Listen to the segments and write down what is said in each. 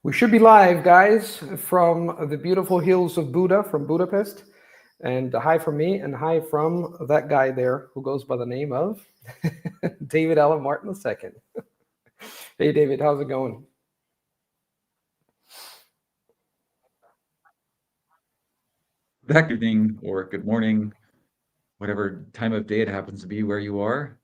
We should be live, guys, from the beautiful hills of Buda, from Budapest. And hi from me, and hi from that guy there who goes by the name of David Allen Martin II. Hey, David, how's it going? Good evening or good morning, whatever time of day it happens to be where you are.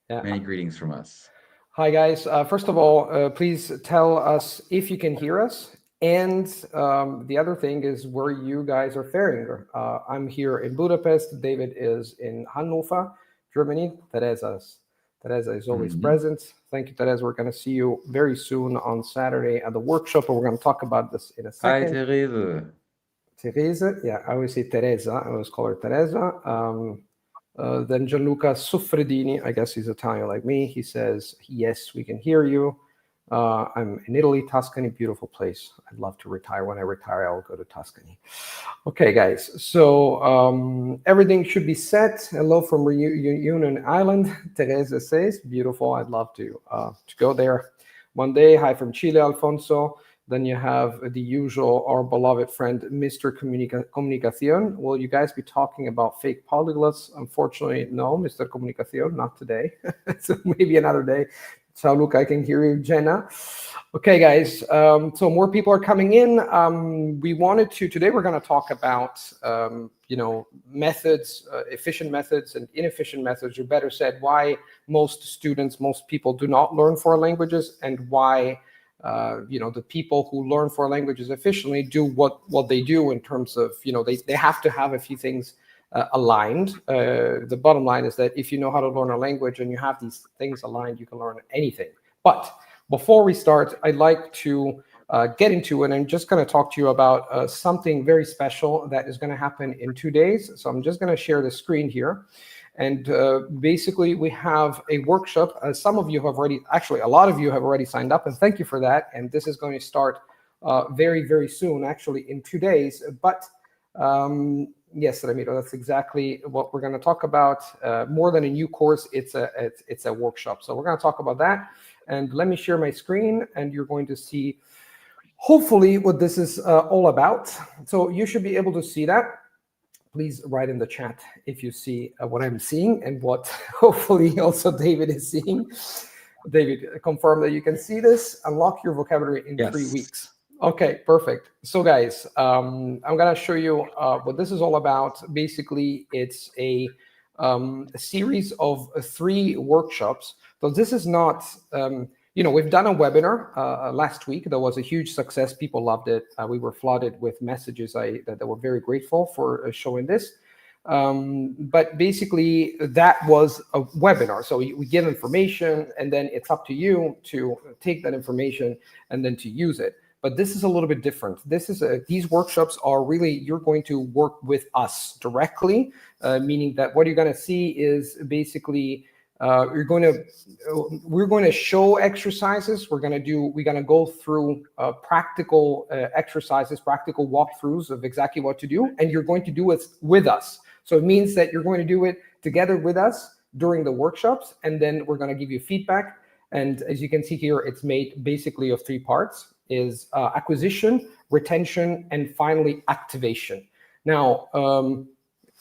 Yeah. Many greetings from us. Hi, guys. First of all, please tell us if you can hear us. And the other thing is where you guys are faring. I'm here in Budapest. David is in Hannover, Germany. Teresa is always present. Thank you, Teresa. We're going to see you very soon on Saturday at the workshop, and we're going to talk about this in a second. Hi, Teresa. Teresa, yeah, I always say Teresa. I always call her Teresa. Then Gianluca Suffredini, I guess he's Italian like me. He says, yes, we can hear you. I'm in Italy, Tuscany, beautiful place. I'd love to retire. When I retire, I'll go to Tuscany. Okay, guys. So everything should be set. Hello from Reunion Island. Teresa says, beautiful. I'd love to go there one day. Hi from Chile, Alfonso. Then you have the usual, our beloved friend, Mr. Comunicación. Will you guys be talking about fake polyglots? Unfortunately, no, Mr. Comunicación, not today. So maybe another day. So look, I can hear you, Jenna. Okay, guys, so more people are coming in. Today we're going to talk about, methods, efficient methods and inefficient methods, or better said, why most people do not learn foreign languages, and why the people who learn foreign languages efficiently do what they do in terms of, they have to have a few things aligned. The bottom line is that if you know how to learn a language and you have these things aligned, you can learn anything. But before we start, I'd like to get into it. I'm just going to talk to you about something very special that is going to happen in 2 days. So I'm just going to share the screen here. And basically, we have a workshop. Some of you have already, actually, a lot of you have already signed up, and thank you for that. And this is going to start very, very soon, actually, in 2 days. But yes, Ramiro, that's exactly what we're going to talk about. More than a new course, it's a workshop. So we're going to talk about that. And let me share my screen, and you're going to see, hopefully, what this is all about. So you should be able to see that. Please write in the chat if you see what I'm seeing and what hopefully also David is seeing. David, confirm that you can see this. Unlock your vocabulary in 3 weeks. Okay, perfect. So guys, I'm going to show you what this is all about. Basically, it's a series of 3 workshops. So this is not... we've done a webinar last week. That was a huge success. People loved it. We were flooded with messages that were very grateful for showing this. But basically, that was a webinar. So we give information, and then it's up to you to take that information and then to use it. But this is a little bit different. These workshops are really, you're going to work with us directly, meaning that what you're going to see is basically... we're going to show exercises. We're going to go through practical exercises, practical walkthroughs of exactly what to do, and you're going to do it with us. So it means that you're going to do it together with us during the workshops, and then we're going to give you feedback. And as you can see here, it's made basically of 3 parts: is acquisition, retention, and finally activation. Now,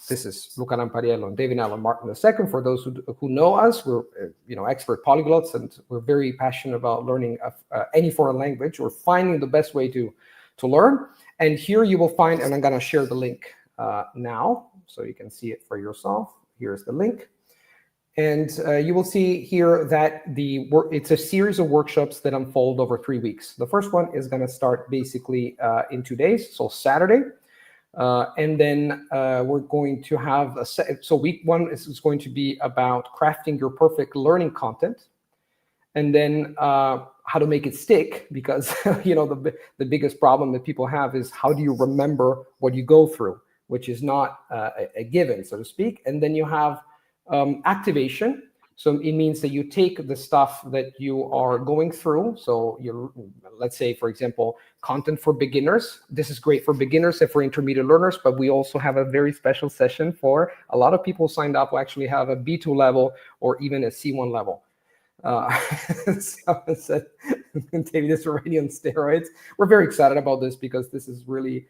this is Luca Lampariello and David Allen Martin II. For those who know us, we're expert polyglots, and we're very passionate about learning any foreign language or finding the best way to learn. And here you will find, and I'm going to share the link now so you can see it for yourself. Here's the link. And you will see here that it's a series of workshops that unfold over 3 weeks. The first one is going to start basically in 2 days, so Saturday. And then we're going to have so week 1 is going to be about crafting your perfect learning content, and then how to make it stick, because the biggest problem that people have is how do you remember what you go through, which is not a given, so to speak. And then you have activation. So it means that you take the stuff that you are going through. So let's say, for example, content for beginners. This is great for beginners and for intermediate learners, but we also have a very special session for a lot of people signed up who actually have a B2 level or even a C1 level. David is already on steroids. We're very excited about this because this is really,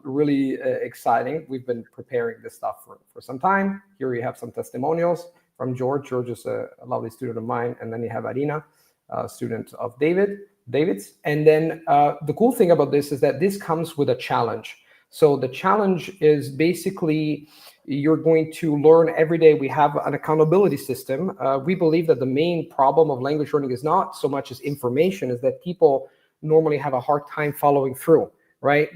really exciting. We've been preparing this stuff for some time. Here you have some testimonials from George. George is a lovely student of mine. And then you have Arina, a student of David's. And then the cool thing about this is that this comes with a challenge. So the challenge is basically you're going to learn every day. We have an accountability system. We believe that the main problem of language learning is not so much as information, is that people normally have a hard time following through, right?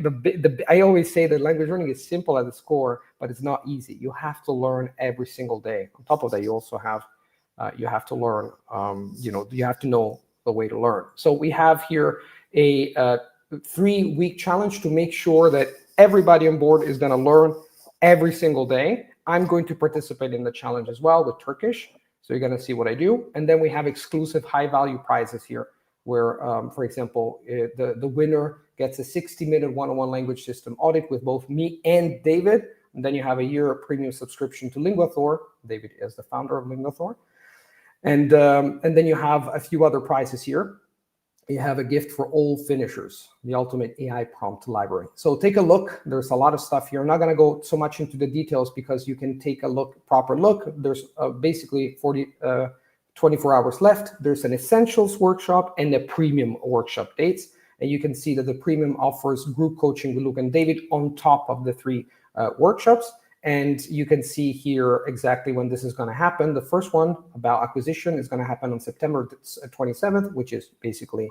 I always say that language learning is simple at its core, but it's not easy. You have to learn every single day. On top of that, you also have, you have to learn, you have to know the way to learn. So we have here a 3-week challenge to make sure that everybody on board is going to learn every single day. I'm going to participate in the challenge as well with Turkish. So you're going to see what I do. And then we have exclusive high value prizes here where, for example, the winner gets a 60-minute one-on-one language system audit with both me and David. And then you have a year premium subscription to LinguaThor. David is the founder of LinguaThor. And then you have a few other prizes here. You have a gift for all finishers, the ultimate AI prompt library. So take a look. There's a lot of stuff here. I'm not going to go so much into the details because you can take a proper look. There's basically 24 hours left. There's an essentials workshop and a premium workshop dates. And you can see that the premium offers group coaching with Luke and David on top of the 3 workshops. And you can see here exactly when this is going to happen. The first one about acquisition is going to happen on September 27th, which is basically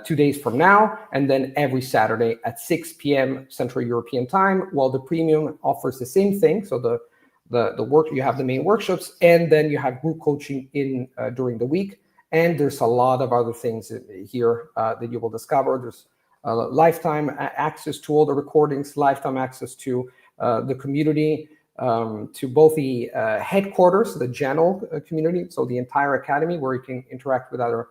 2 days from now. And then every Saturday at 6 p.m. Central European time, while the premium offers the same thing. So the work, you have the main workshops, and then you have group coaching in during the week. And there's a lot of other things here that you will discover. There's lifetime access to all the recordings, lifetime access to the community, to both the headquarters, the general community, so the entire academy where you can interact with other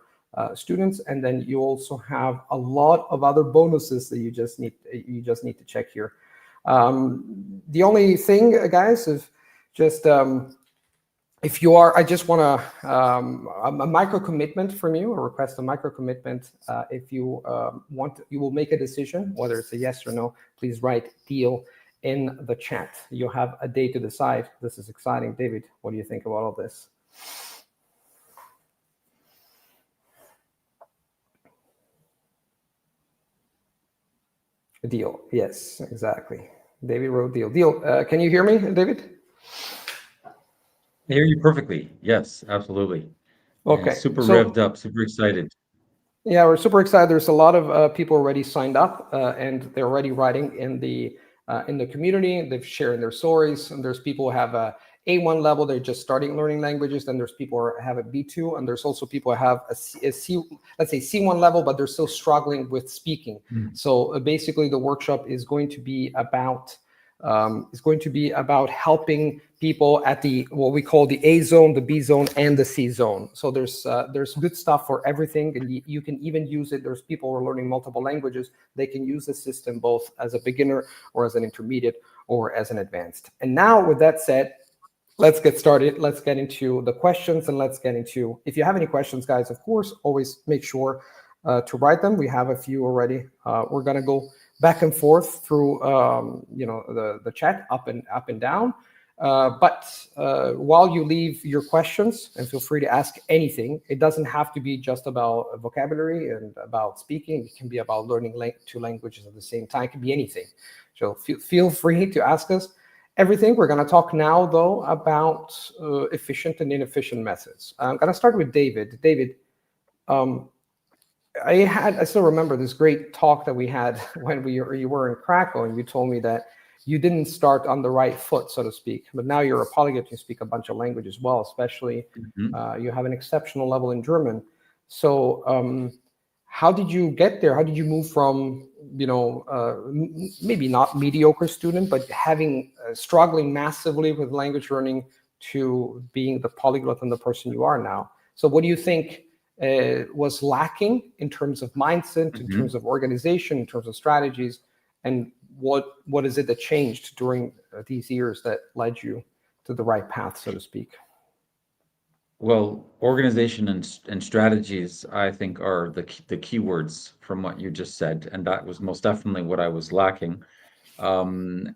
students, and then you also have a lot of other bonuses that you just need to check here. The only thing, guys, is just if you are, I just want a micro commitment from you, or request a micro commitment. If you you will make a decision whether it's a yes or no. Please write deal in the chat. You have a day to decide. This is exciting. David, what do you think about all this? A deal. Yes, exactly. David wrote deal. Deal. Can you hear me, David? I hear you perfectly. Yes, absolutely. Okay. And super revved up, super excited. Yeah, we're super excited. There's a lot of people already signed up, and they're already writing in the community. They've shared their stories, and there's people who have a A1 level. They're just starting learning languages. Then there's people who have a B2, and there's also people who have a C, let's say C1 level, but they're still struggling with speaking. So basically, the workshop is going to be about helping people at the what we call the A zone, the B zone, and the C zone. So there's good stuff for everything, and you can even use it. There's people who are learning multiple languages. They can use the system both as a beginner or as an intermediate or as an advanced. And now, with that said, let's get started. Let's get into the questions, and let's get into, if you have any questions, guys, of course, always make sure to write them. We have a few already. We're gonna go back and forth through the chat, up and down. But while you leave your questions, and feel free to ask anything, it doesn't have to be just about vocabulary and about speaking. It can be about learning 2 languages at the same time. It can be anything. So feel free to ask us everything. We're going to talk now, though, about efficient and inefficient methods. I'm going to start with David. David, I still remember this great talk that we had when you were in Krakow, and you told me that you didn't start on the right foot, so to speak, but now you're a polyglot. You speak a bunch of languages well, especially you have an exceptional level in German. So how did you get there? How did you move from, maybe not mediocre student, but having struggling massively with language learning to being the polyglot and the person you are now? So what do you think was lacking in terms of mindset, in terms of organization, in terms of strategies, and what is it that changed during these years that led you to the right path, so to speak? Well, organization and strategies, I think, are the key words from what you just said, and that was most definitely what I was lacking. When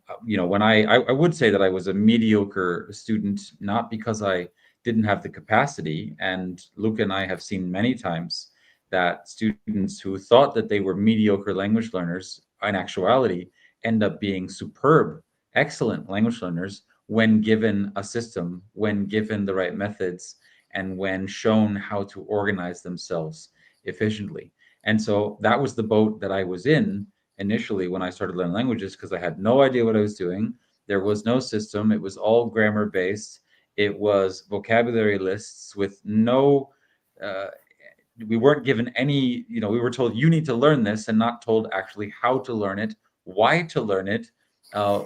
I would say that I was a mediocre student, not because I didn't have the capacity, and Luca and I have seen many times that students who thought that they were mediocre language learners, in actuality, end up being superb, excellent language learners when given a system, when given the right methods, and when shown how to organize themselves efficiently. And so that was the boat that I was in initially when I started learning languages, because I had no idea what I was doing. There was no system. It was all grammar based. It was vocabulary lists with no, uh, we weren't given any, we were told you need to learn this and not told actually how to learn it, why to learn it,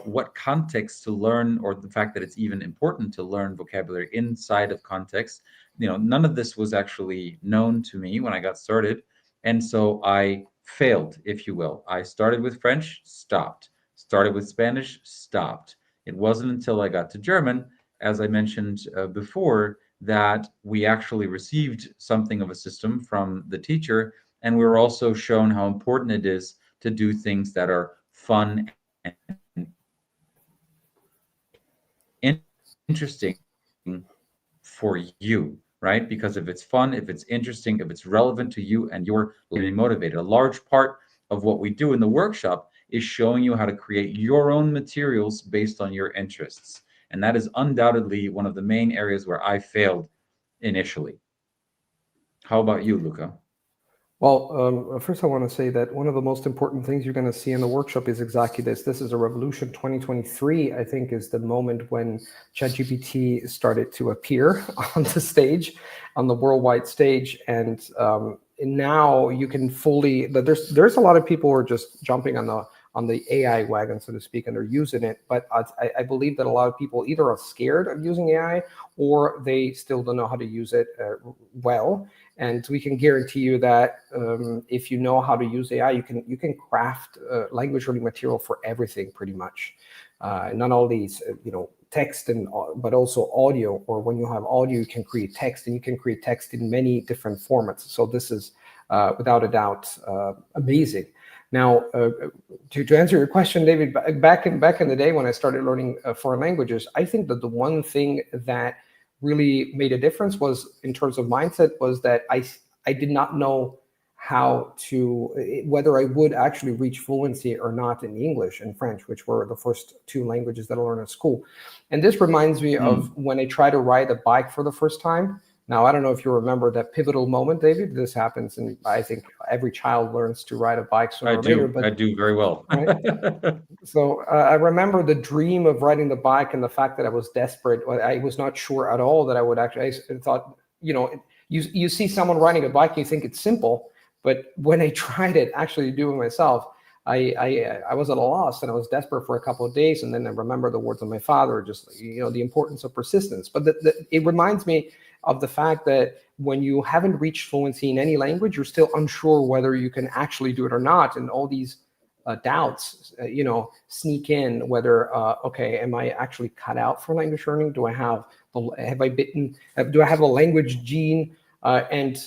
what context to learn, or the fact that it's even important to learn vocabulary inside of context. None of this was actually known to me when I got started. And so I failed, if you will. I started with French, stopped. Started with Spanish, stopped. It wasn't until I got to German, as I mentioned before, that we actually received something of a system from the teacher. And we were also shown how important it is to do things that are fun and interesting for you, right? Because if it's fun, if it's interesting, if it's relevant to you and you're getting motivated, a large part of what we do in the workshop is showing you how to create your own materials based on your interests. And that is undoubtedly one of the main areas where I failed initially. How about you, Luca? Well, first I want to say that one of the most important things you're going to see in the workshop is exactly this. This is a revolution. 2023, I think, is the moment when ChatGPT started to appear on the stage, on the worldwide stage, and now you can fully. There's a lot of people who are just jumping on the AI wagon, so to speak, and they're using it. But I believe that a lot of people either are scared of using AI or they still don't know how to use it well. And we can guarantee you that if you know how to use AI, you can craft language learning material for everything pretty much. Not all these, text but also audio. Or when you have audio, you can create text, and you can create text in many different formats. So this is without a doubt amazing. Now, to answer your question, David, back in the day when I started learning foreign languages, I think that the one thing that really made a difference was in terms of mindset was that I did not know how to whether I would actually reach fluency or not in English and French, which were the first two languages that I learned at school. And this reminds me of when I tried to ride a bike for the first time. Now, I don't know if you remember that pivotal moment, David. This happens, and I think every child learns to ride a bike sooner I or later. do. I do very well. Right? So I remember the dream of riding the bike and the fact that I was desperate. I was not sure at all that I would actually. I thought, you see someone riding a bike, and you think it's simple, but when I tried it, actually doing myself, I was at a loss, and I was desperate for a couple of days, and then I remember the words of my father, just the importance of persistence. But it reminds me of the fact that when you haven't reached fluency in any language, you're still unsure whether you can actually do it or not, and all these doubts, sneak in. Whether okay, am I actually cut out for language learning? Do I have do I have a language gene? And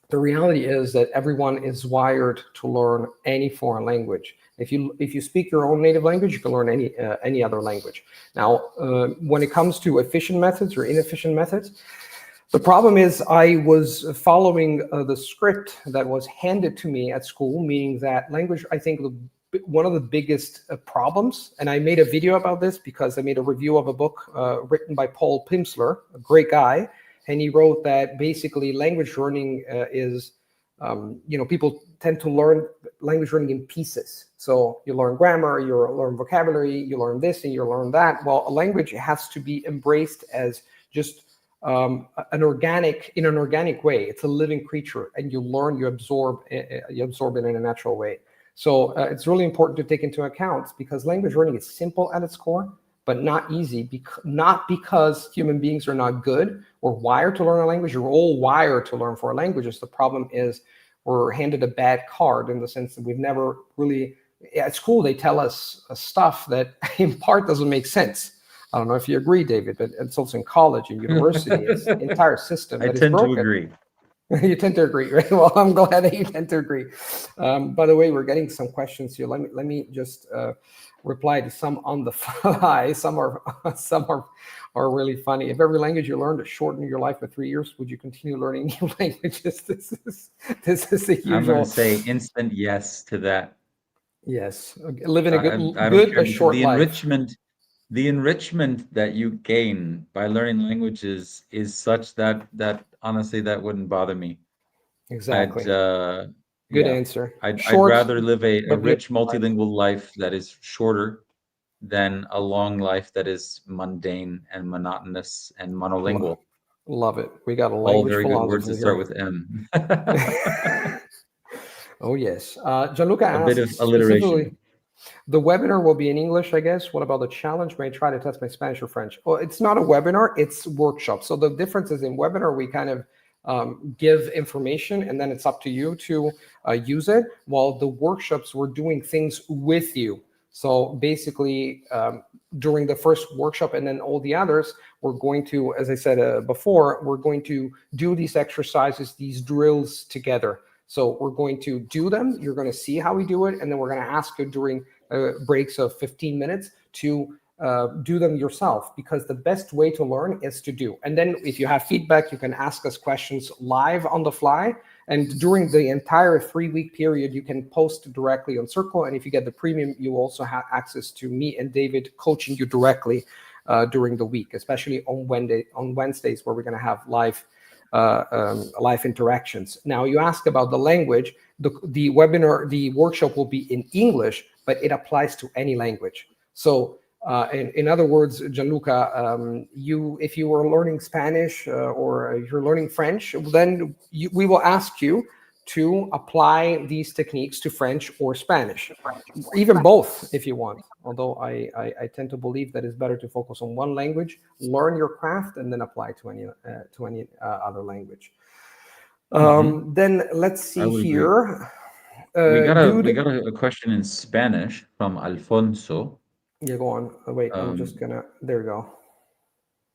the reality is that everyone is wired to learn any foreign language. If you speak your own native language, you can learn any other language. Now, when it comes to efficient methods or inefficient methods, the problem is I was following the script that was handed to me at school, meaning that language, I think one of the biggest problems, and I made a video about this because I made a review of a book written by Paul Pimsleur, a great guy. And he wrote that basically language learning is, people tend to learn language learning in pieces. So you learn grammar, you learn vocabulary, you learn this and you learn that. Well, a language has to be embraced as just in an organic way. It's a living creature, and you learn, you absorb it in a natural way. So it's really important to take into account, because language learning is simple at its core, but not easy. Not because human beings are not good or wired to learn a language. You're all wired to learn foreign languages. The problem is we're handed a bad card, in the sense that we've never really, at school they tell us stuff that in part doesn't make sense. I don't know if you agree, David, but it's also in college and university. It's the entire system I that is tend to broken. agree. You tend to agree, right? Well, I'm glad that you tend to agree. By the way, we're getting some questions here. Let me just reply to some on the fly. Some are some are really funny. If every language you learned to shorten your life by 3 years, would you continue learning new languages? This is the I'm going to usual. say instant yes to that. Yes, living a I don't good care but because short life. the enrichment that you gain by learning languages is such that honestly that wouldn't bother me. I'd Exactly. Good yeah, answer. I'd Short rather live a but good rich life. multilingual life that is shorter than a long life that is mundane and monotonous and Lo- monolingual. Love it. We got a All language very good words philosopher that start here. with M. Oh, yes. Gianluca A bit of asks specifically, alliteration. the webinar will be in English, I guess. What about the challenge? May I try to test my Spanish or French? Well, it's not a webinar, it's workshop. So the difference is in webinar, we kind of give information and then it's up to you to use it. While the workshops, we're doing things with you. So basically, during the first workshop and then all the others, we're going to, as I said before, we're going to do these exercises, these drills together. So we're going to do them. You're going to see how we do it. And then we're going to ask you during breaks of 15 minutes to do them yourself, because the best way to learn is to do. And then if you have feedback, you can ask us questions live on the fly. And during the entire 3-week period, you can post directly on Circle. And if you get the premium, you also have access to me and David coaching you directly during the week, especially on Wednesdays, where we're going to have live interactions. Now, you ask about the language. The webinar, the workshop will be in English, but it applies to any language. So, in other words, Gianluca, if you were learning Spanish or if you're learning French, then we will ask you to apply these techniques to French or Spanish, even both if you want. Although I tend to believe that it's better to focus on one language, learn your craft, and then apply to any other language. Hmm. Then let's I see would agree. here. We Dude, got a question in Spanish from Alfonso. yeah, go on. Wait, I'm just Um, gonna. There you go.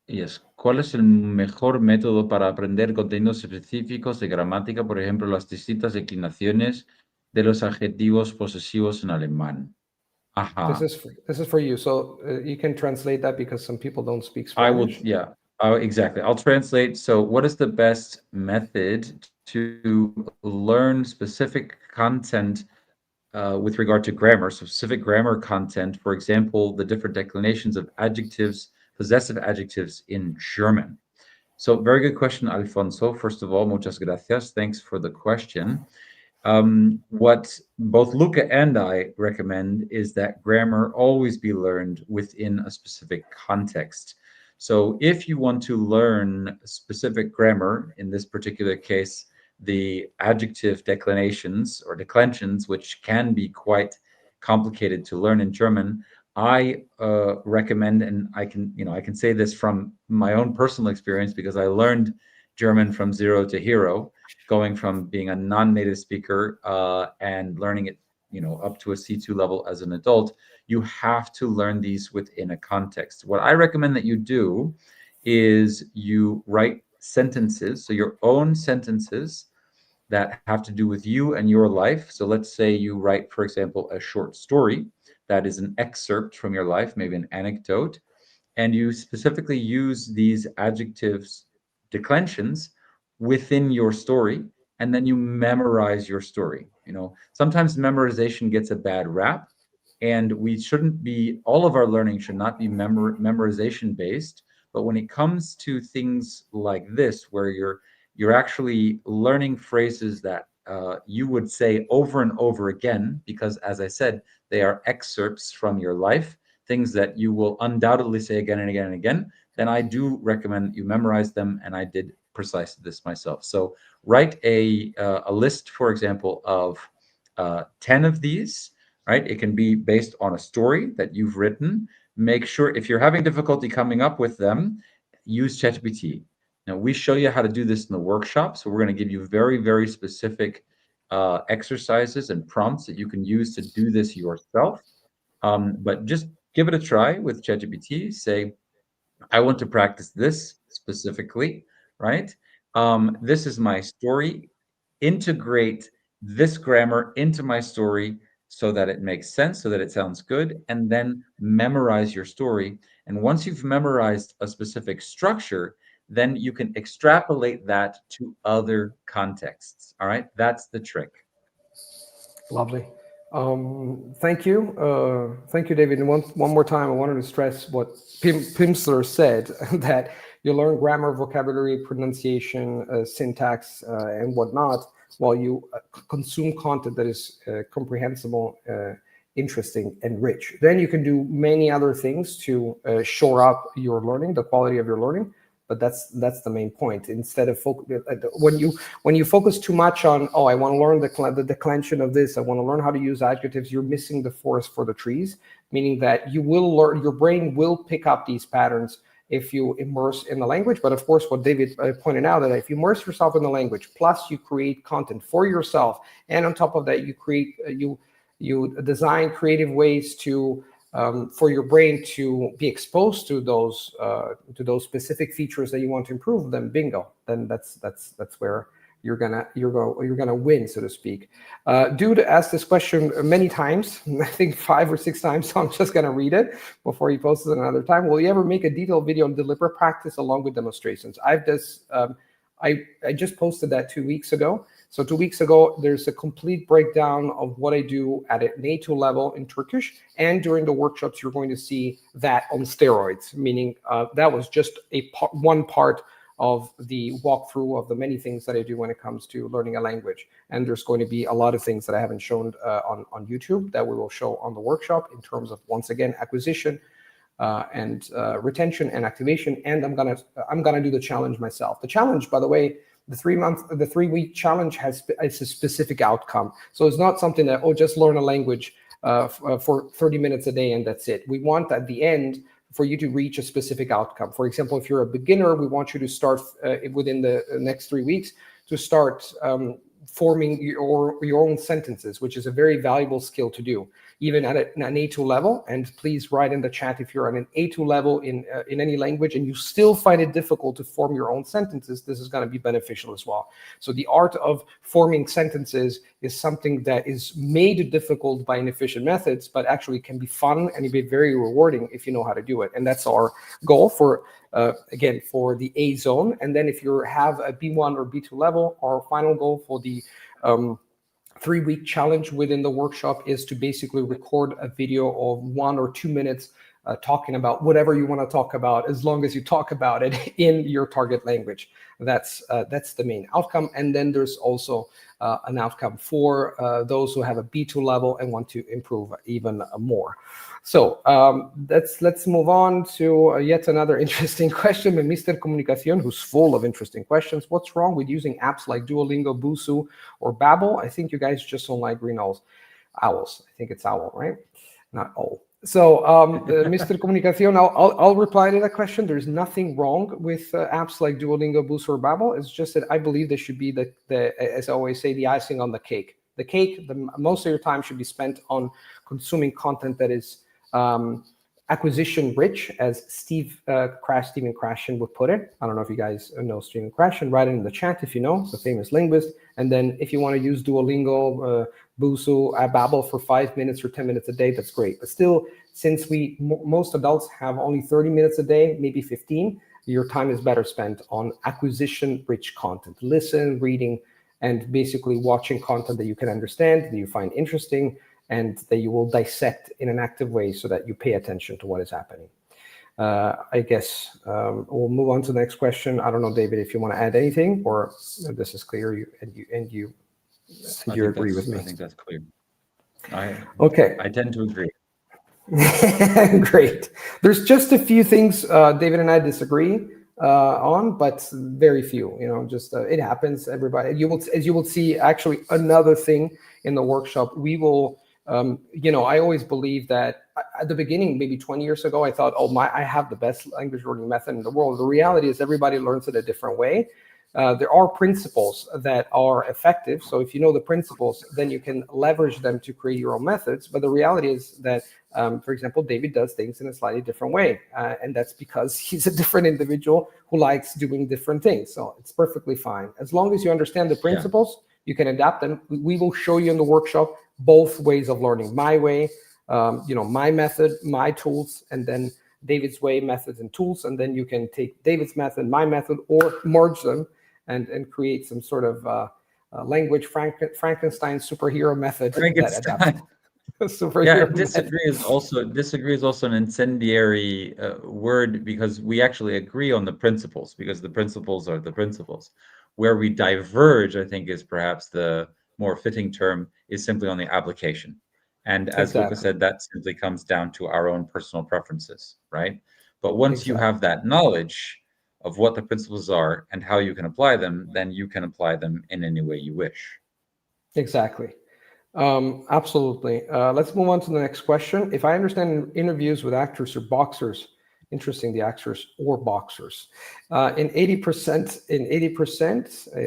yes. ¿Cuál es el mejor método para aprender contenidos específicos de gramática, por ejemplo, las distintas declinaciones de los adjetivos posesivos en alemán? Ajá. This is for you. So you can translate that because some people don't speak I will, Spanish. yeah, exactly. I'll translate. So, what is the best method to learn specific content with regard to grammar, so specific grammar content, for example, the different declinations of adjectives, possessive adjectives in German? So, very good question, Alfonso. First of all, muchas gracias. Thanks for the question. What both Luca and I recommend is that grammar always be learned within a specific context. So, if you want to learn specific grammar, in this particular case, the adjective declinations or declensions, which can be quite complicated to learn in German, I recommend, and I can say this from my own personal experience because I learned German from zero to hero, going from being a non-native speaker and learning it, up to a C2 level as an adult. You have to learn these within a context. What I recommend that you do is you write sentences, so your own sentences that have to do with you and your life. So let's say you write, for example, a short story that is an excerpt from your life, maybe an anecdote, and you specifically use these adjectives, declensions within your story, and then you memorize your story. Sometimes memorization gets a bad rap, and we shouldn't be, all of our learning should not be memorization based. But when it comes to things like this, where you're actually learning phrases that you would say over and over again, because as I said, they are excerpts from your life, things that you will undoubtedly say again and again and again, then I do recommend you memorize them. And I did precisely this myself. So write a list, for example, of 10 of these, right? It can be based on a story that you've written. Make sure, if you're having difficulty coming up with them, use ChatGPT. Now, we show you how to do this in the workshop. So we're going to give you very, very specific exercises and prompts that you can use to do this yourself. But just give it a try with ChatGPT. Say, I want to practice this specifically, right? This is my story. Integrate this grammar into my story so that it makes sense, so that it sounds good, and then memorize your story. And once you've memorized a specific structure, then you can extrapolate that to other contexts. All right, that's the trick. Lovely. Thank you, David. And one more time, I wanted to stress what Pimsleur said, that you learn grammar, vocabulary, pronunciation, syntax, and whatnot, while you consume content that is comprehensible, interesting, and rich. Then you can do many other things to shore up your learning, the quality of your learning. But that's the main point. Instead of when you focus too much on, oh, I want to learn the declension of this, I want to learn how to use adjectives, you're missing the forest for the trees. Meaning that you will learn, your brain will pick up these patterns if you immerse in the language. But of course, what David pointed out, that if you immerse yourself in the language, plus you create content for yourself, and on top of that, you create you design creative ways to for your brain to be exposed to those specific features that you want to improve, then bingo, then that's where you're gonna win, so to speak. Dude asked this question many times, I think 5 or 6 times, so I'm just gonna read it before he posts it another time. Will you ever make a detailed video on deliberate practice along with demonstrations? I just posted that 2 weeks ago. So 2 weeks ago, there's a complete breakdown of what I do at an A2 level in Turkish. And during the workshops, you're going to see that on steroids, meaning that was just one part of the walkthrough of the many things that I do when it comes to learning a language. And there's going to be a lot of things that I haven't shown on YouTube that we will show on the workshop in terms of, once again, acquisition, and retention and activation. And I'm gonna do the challenge myself. The challenge, by the way, the 3-week challenge is a specific outcome. So it's not something that, oh, just learn a language for 30 minutes a day and that's it. We want at the end for you to reach a specific outcome. For example, if you're a beginner, we want you to start within the next 3 weeks to start forming your own sentences, which is a very valuable skill to do, even at an A2 level. And please write in the chat if you're at an A2 level in any language and you still find it difficult to form your own sentences, this is going to be beneficial as well. So the art of forming sentences is something that is made difficult by inefficient methods, but actually can be fun and be very rewarding if you know how to do it. And that's our goal for, again, for the A zone. And then if you have a B1 or B2 level, our final goal for the 3-week challenge within the workshop is to basically record a video of 1 or 2 minutes talking about whatever you want to talk about, as long as you talk about it in your target language. That's the main outcome. And then there's also an outcome for those who have a B2 level and want to improve even more. So let's move on to yet another interesting question by Mr. Comunicación, who's full of interesting questions. What's wrong with using apps like Duolingo, Busuu, or Babbel? I think you guys just don't like green owls. I think it's owl, right? Not owl. So Mr. Comunicación, I'll reply to that question. There's nothing wrong with apps like Duolingo, Busuu, or Babbel. It's just that I believe they should be as I always say, the icing on the cake. The cake, most of your time should be spent on consuming content that is acquisition rich, as Stephen Krashen would put it. I don't know if you guys know Stephen Krashen. Write it in the chat if you know. He's a famous linguist. And then if you want to use Duolingo, Busuu, Babbel for 5 minutes or 10 minutes a day, that's great. But still, since most adults have only 30 minutes a day, maybe 15, your time is better spent on acquisition-rich content. Listen, reading, and basically watching content that you can understand, that you find interesting, and that you will dissect in an active way so that you pay attention to what is happening. I guess we'll move on to the next question. I don't know, David, if you want to add anything, or this is clear, you agree with me. I think that's clear. Okay. I tend to agree. Great. There's just a few things David and I disagree on, but very few. Just it happens. Everybody, as you will see, actually another thing in the workshop, we will. I always believe that at the beginning, maybe 20 years ago, I thought, I have the best language learning method in the world. The reality is everybody learns it a different way. there are principles that are effective. So if you know the principles, then you can leverage them to create your own methods. But the reality is that, for example, David does things in a slightly different way. And that's because he's a different individual who likes doing different things. So it's perfectly fine. As long as you understand the principles, you can adapt them. We will show you in the workshop both ways of learning. My way, my method, my tools, and then David's way, methods and tools. And then you can take David's method, my method, or merge them and create some sort of language Frankenstein superhero method that adapts. Yeah, disagree is also an incendiary word, because we actually agree on the principles, because the principles are the principles. Where we diverge, I think, is perhaps the more fitting term, is simply on the application. And as Luca said, that simply comes down to our own personal preferences, right? But once you have that knowledge of what the principles are and how you can apply them, then you can apply them in any way you wish. Exactly. Absolutely. Let's move on to the next question. If I understand interviews with actors or boxers, interesting, the actors or boxers, in 80%,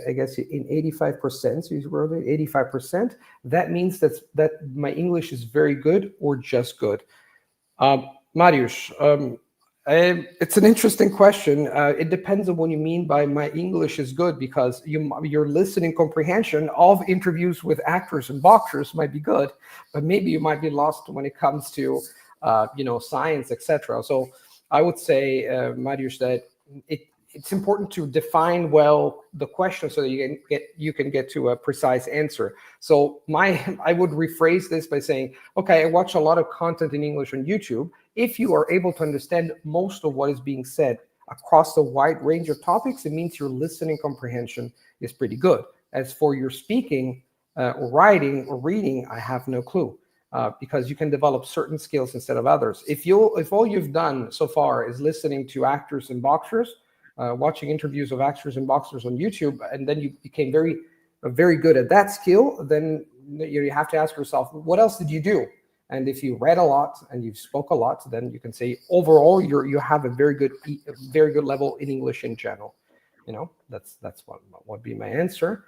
I guess in 85%, so you wrote it, 85%, that means that my English is very good or just good. Mariusz, it's an interesting question. It depends on what you mean by my English is good, because your listening comprehension of interviews with actors and boxers might be good, but maybe you might be lost when it comes to, science, etc. So I would say, Mariusz, that it's important to define well the question so that you can get to a precise answer. So I would rephrase this by saying, okay, I watch a lot of content in English on YouTube. If you are able to understand most of what is being said across a wide range of topics, it means your listening comprehension is pretty good. As for your speaking or writing or reading, I have no clue. Because you can develop certain skills instead of others. If all you've done so far is listening to actors and boxers, watching interviews of actors and boxers on YouTube, and then you became very good at that skill, then you have to ask yourself, what else did you do? And if you read a lot and you spoke a lot, then you can say overall you have a very good level in English in general. That's what would be my answer.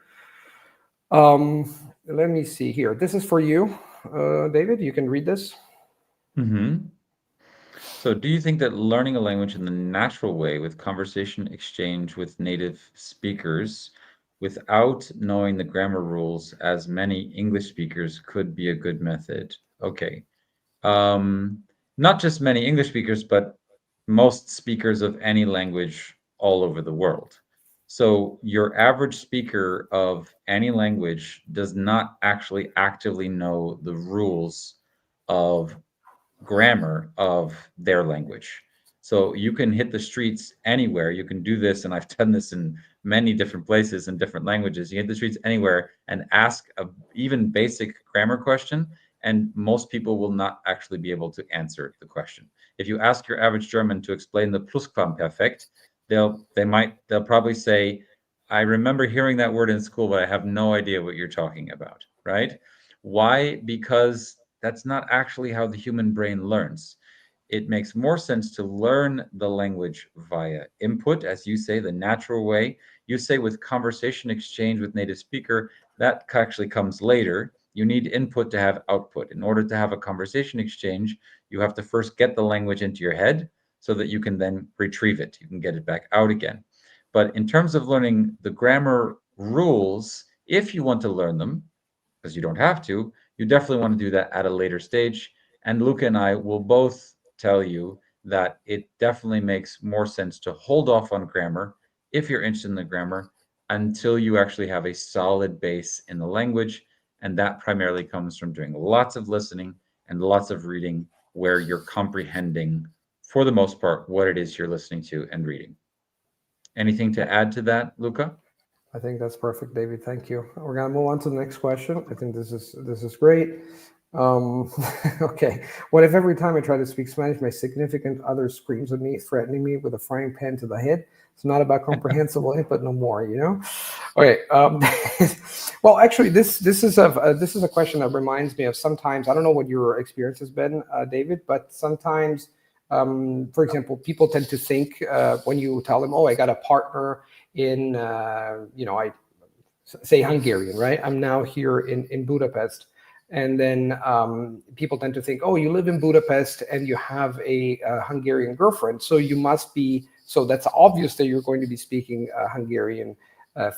Let me see here. This is for you, David. You can read this. Mm-hmm. So do you think that learning a language in the natural way, with conversation exchange with native speakers, without knowing the grammar rules as many English speakers, could be a good method? Okay. Not just many English speakers, but most speakers of any language all over the world. So your average speaker of any language does not actually actively know the rules of grammar of their language. So you can hit the streets anywhere. You can do this, and I've done this in many different places in different languages. You hit the streets anywhere and ask a even basic grammar question, and most people will not actually be able to answer the question. If you ask your average German to explain the Plusquamperfekt, they'll probably say, "I remember hearing that word in school, but I have no idea what you're talking about." Right? Why? Because that's not actually how the human brain learns. It makes more sense to learn the language via input, as you say, the natural way. You say with conversation exchange with native speaker, that actually comes later. You need input to have output. In order to have a conversation exchange, you have to first get the language into your head so that you can then retrieve it. You can get it back out again. But in terms of learning the grammar rules, if you want to learn them, because you don't have to, you definitely want to do that at a later stage. And Luca and I will both tell you that it definitely makes more sense to hold off on grammar, if you're interested in the grammar, until you actually have a solid base in the language. And that primarily comes from doing lots of listening and lots of reading, where you're comprehending, for the most part, what it is you're listening to and reading. Anything to add to that, Luca? I think that's perfect, David. Thank you. We're gonna move on to the next question. I think this is great. Okay. What if every time I try to speak Spanish, my significant other screams at me, threatening me with a frying pan to the head? It's not about comprehensible input no more, Okay. Well, actually, this is a question that reminds me of sometimes. I don't know what your experience has been, David, but sometimes, for example, people tend to think when you tell them, "Oh, I got a partner in, I say Hungarian, right? I'm now here in Budapest. And then people tend to think, oh, you live in Budapest and you have a Hungarian girlfriend, so you must be, so that's obvious that you're going to be speaking Hungarian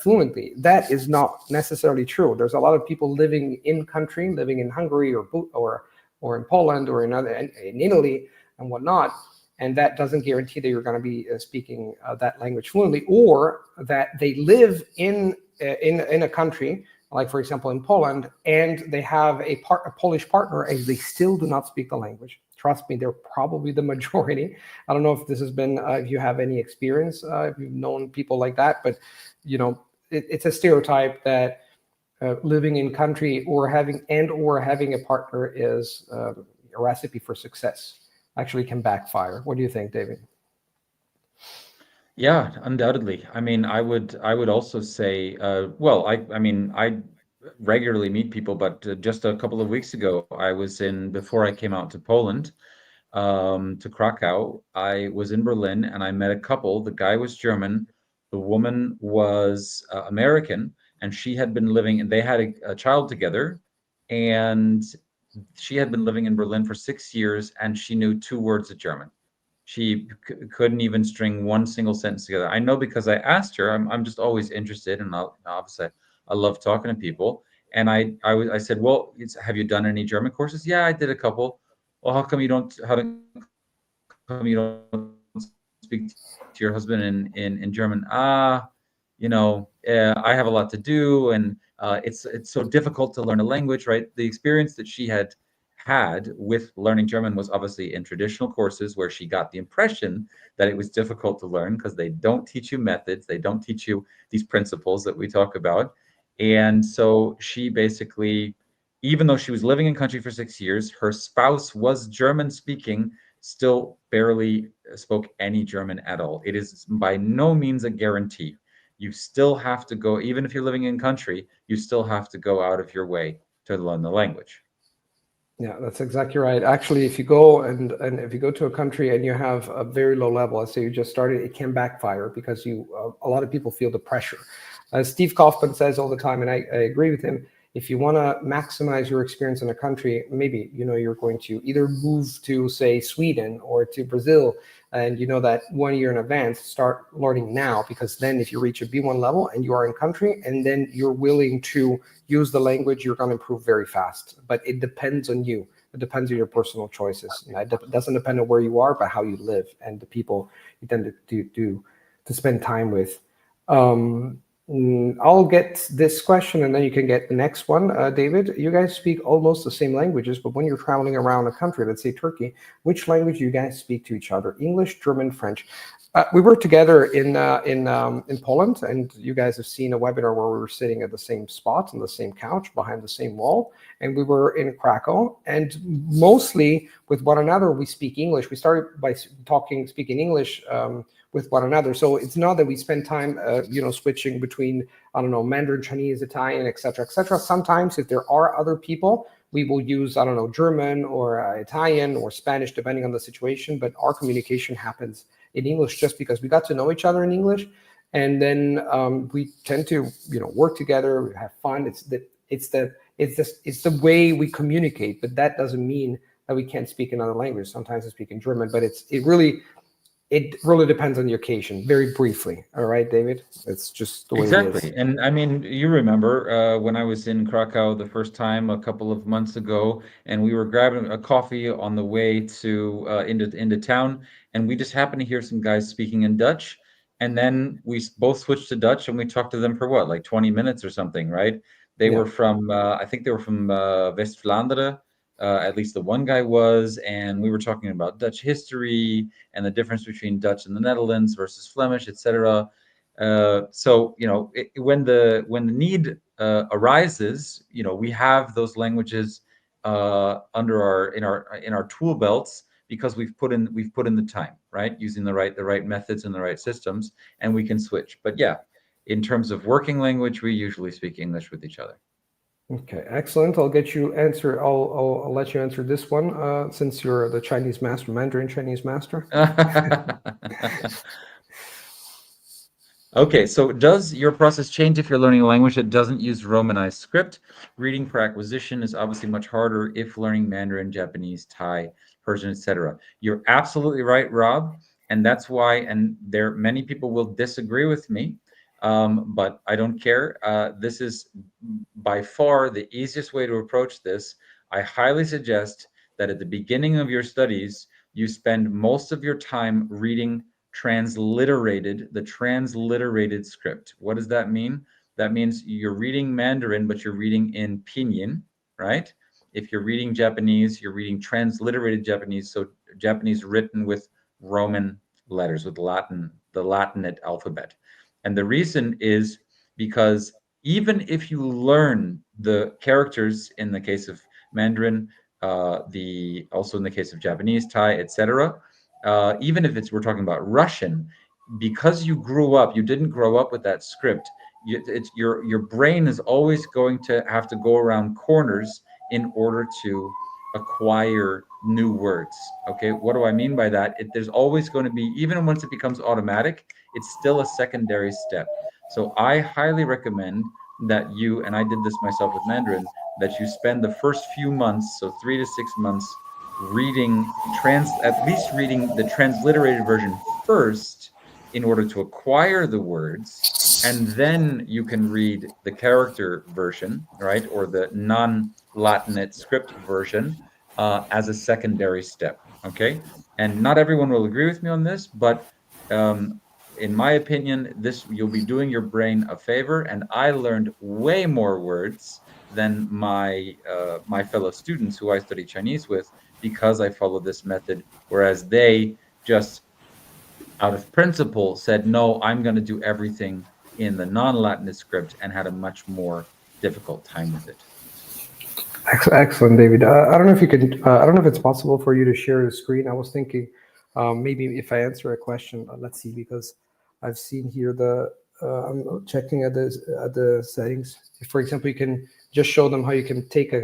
fluently. That is not necessarily true. There's a lot of people living in country, living in Hungary or in Poland or in Italy and whatnot, and that doesn't guarantee that you're going to be speaking that language fluently, or that they live in a country, like for example in Poland, and they have a Polish partner and they still do not speak the language. Trust me, they're probably the majority. I don't know if this has been, if you have any experience, if you've known people like that, but it's a stereotype that living in country or having a partner is a recipe for success. Actually can backfire. What do you think, David? Yeah, undoubtedly. I mean, I would also say, well, I regularly meet people, but just a couple of weeks ago, before I came out to Poland, to Krakow, I was in Berlin and I met a couple. The guy was German, the woman was American, and she had been living, and they had a child together, and she had been living in Berlin for 6 years, and she knew 2 words of German. She couldn't even string one single sentence together. I know because I asked her. I'm just always interested, and obviously I love talking to people. And I said, well, have you done any German courses? Yeah, I did a couple. Well, how come you don't speak to your husband in German? I have a lot to do, and it's so difficult to learn a language, right? The experience that she had with learning German was obviously in traditional courses where she got the impression that it was difficult to learn because they don't teach you methods, they don't teach you these principles that we talk about. And so she basically, even though she was living in country for 6 years, her spouse was German speaking, still barely spoke any German at all. It is by no means a guarantee. You still have to go, even if you're living in country, you still have to go out of your way to learn the language. Yeah, that's exactly right. Actually, if you go and if you go to a country and you have a very low level, let's say you just started, it can backfire because a lot of people feel the pressure. As Steve Kaufman says all the time, and I agree with him, if you want to maximize your experience in a country, maybe you're going to either move to, say, Sweden or to Brazil, and that 1 year in advance, start learning now, because then if you reach a B1 level and you are in country and then you're willing to use the language, you're going to improve very fast. But it depends on you. It depends on your personal choices. It doesn't depend on where you are, but how you live and the people you tend to spend time with. I'll get this question and then you can get the next one. David, you guys speak almost the same languages, but when you're traveling around a country, let's say Turkey, which language do you guys speak to each other? English, German, French? We were together in Poland, and you guys have seen a webinar where we were sitting at the same spot on the same couch behind the same wall, and we were in Krakow, and mostly with one another we speak English. We started by speaking English with one another. So it's not that we spend time, switching between, I don't know, Mandarin, Chinese, Italian, etc., etc. Sometimes if there are other people, we will use, I don't know, German or Italian or Spanish, depending on the situation. But our communication happens in English just because we got to know each other in English. And then we tend to, work together, we have fun. It's the way we communicate, but that doesn't mean that we can't speak another language. Sometimes I speak in German, but it really depends on the occasion. Very briefly, all right, David? It's just the way it is. Exactly. And I mean, you remember when I was in Krakow the first time a couple of months ago, and we were grabbing a coffee on the way to into town, and we just happened to hear some guys speaking in Dutch, and then we both switched to Dutch, and we talked to them for what, like 20 minutes or something, right? They Yeah. were from, I think they were from West Vlaanderen, at least the one guy was, and we were talking about Dutch history and the difference between Dutch and the Netherlands versus Flemish, etc. So when the need arises, we have those languages under our tool belts because we've put in the time, right? Using the right methods and the right systems, and we can switch. But yeah, in terms of working language, we usually speak English with each other. Okay, excellent. I'll let you answer this one since you're the Chinese master, Mandarin Chinese master. Okay, so does your process change if you're learning a language that doesn't use Romanized script? Reading for acquisition is obviously much harder if learning Mandarin, Japanese, Thai, Persian, etc. You're absolutely right, Rob, and that's why, and there many people will disagree with me, but I don't care. This is by far the easiest way to approach this. I highly suggest that at the beginning of your studies, you spend most of your time reading the transliterated script. What does that mean? That means you're reading Mandarin, but you're reading in pinyin, right? If you're reading Japanese, you're reading transliterated Japanese, so Japanese written with Roman letters, with the Latinate alphabet. And the reason is because even if you learn the characters in the case of Mandarin, also in the case of Japanese, Thai, etc., even if we're talking about Russian, because you didn't grow up with that script. Your brain is always going to have to go around corners in order to acquire new words. Okay, what do I mean by that? There's always going to be, even once it becomes automatic, it's still a secondary step. So I highly recommend that you, and I did this myself with Mandarin, that you spend the first few months, so 3 to 6 months, at least reading the transliterated version first in order to acquire the words, and then you can read the character version, right, or the non-Latinate script version as a secondary step. Okay, and not everyone will agree with me on this, but in my opinion, you'll be doing your brain a favor. And I learned way more words than my fellow students who I study Chinese with, because I followed this method, whereas they just out of principle said, no, I'm going to do everything in the non-Latinist script, and had a much more difficult time with it. Excellent, David. I don't know if you could. I don't know if it's possible for you to share the screen. I was thinking maybe if I answer a question. Let's see, because I've seen here I'm checking at the settings. For example, you can just show them how you can take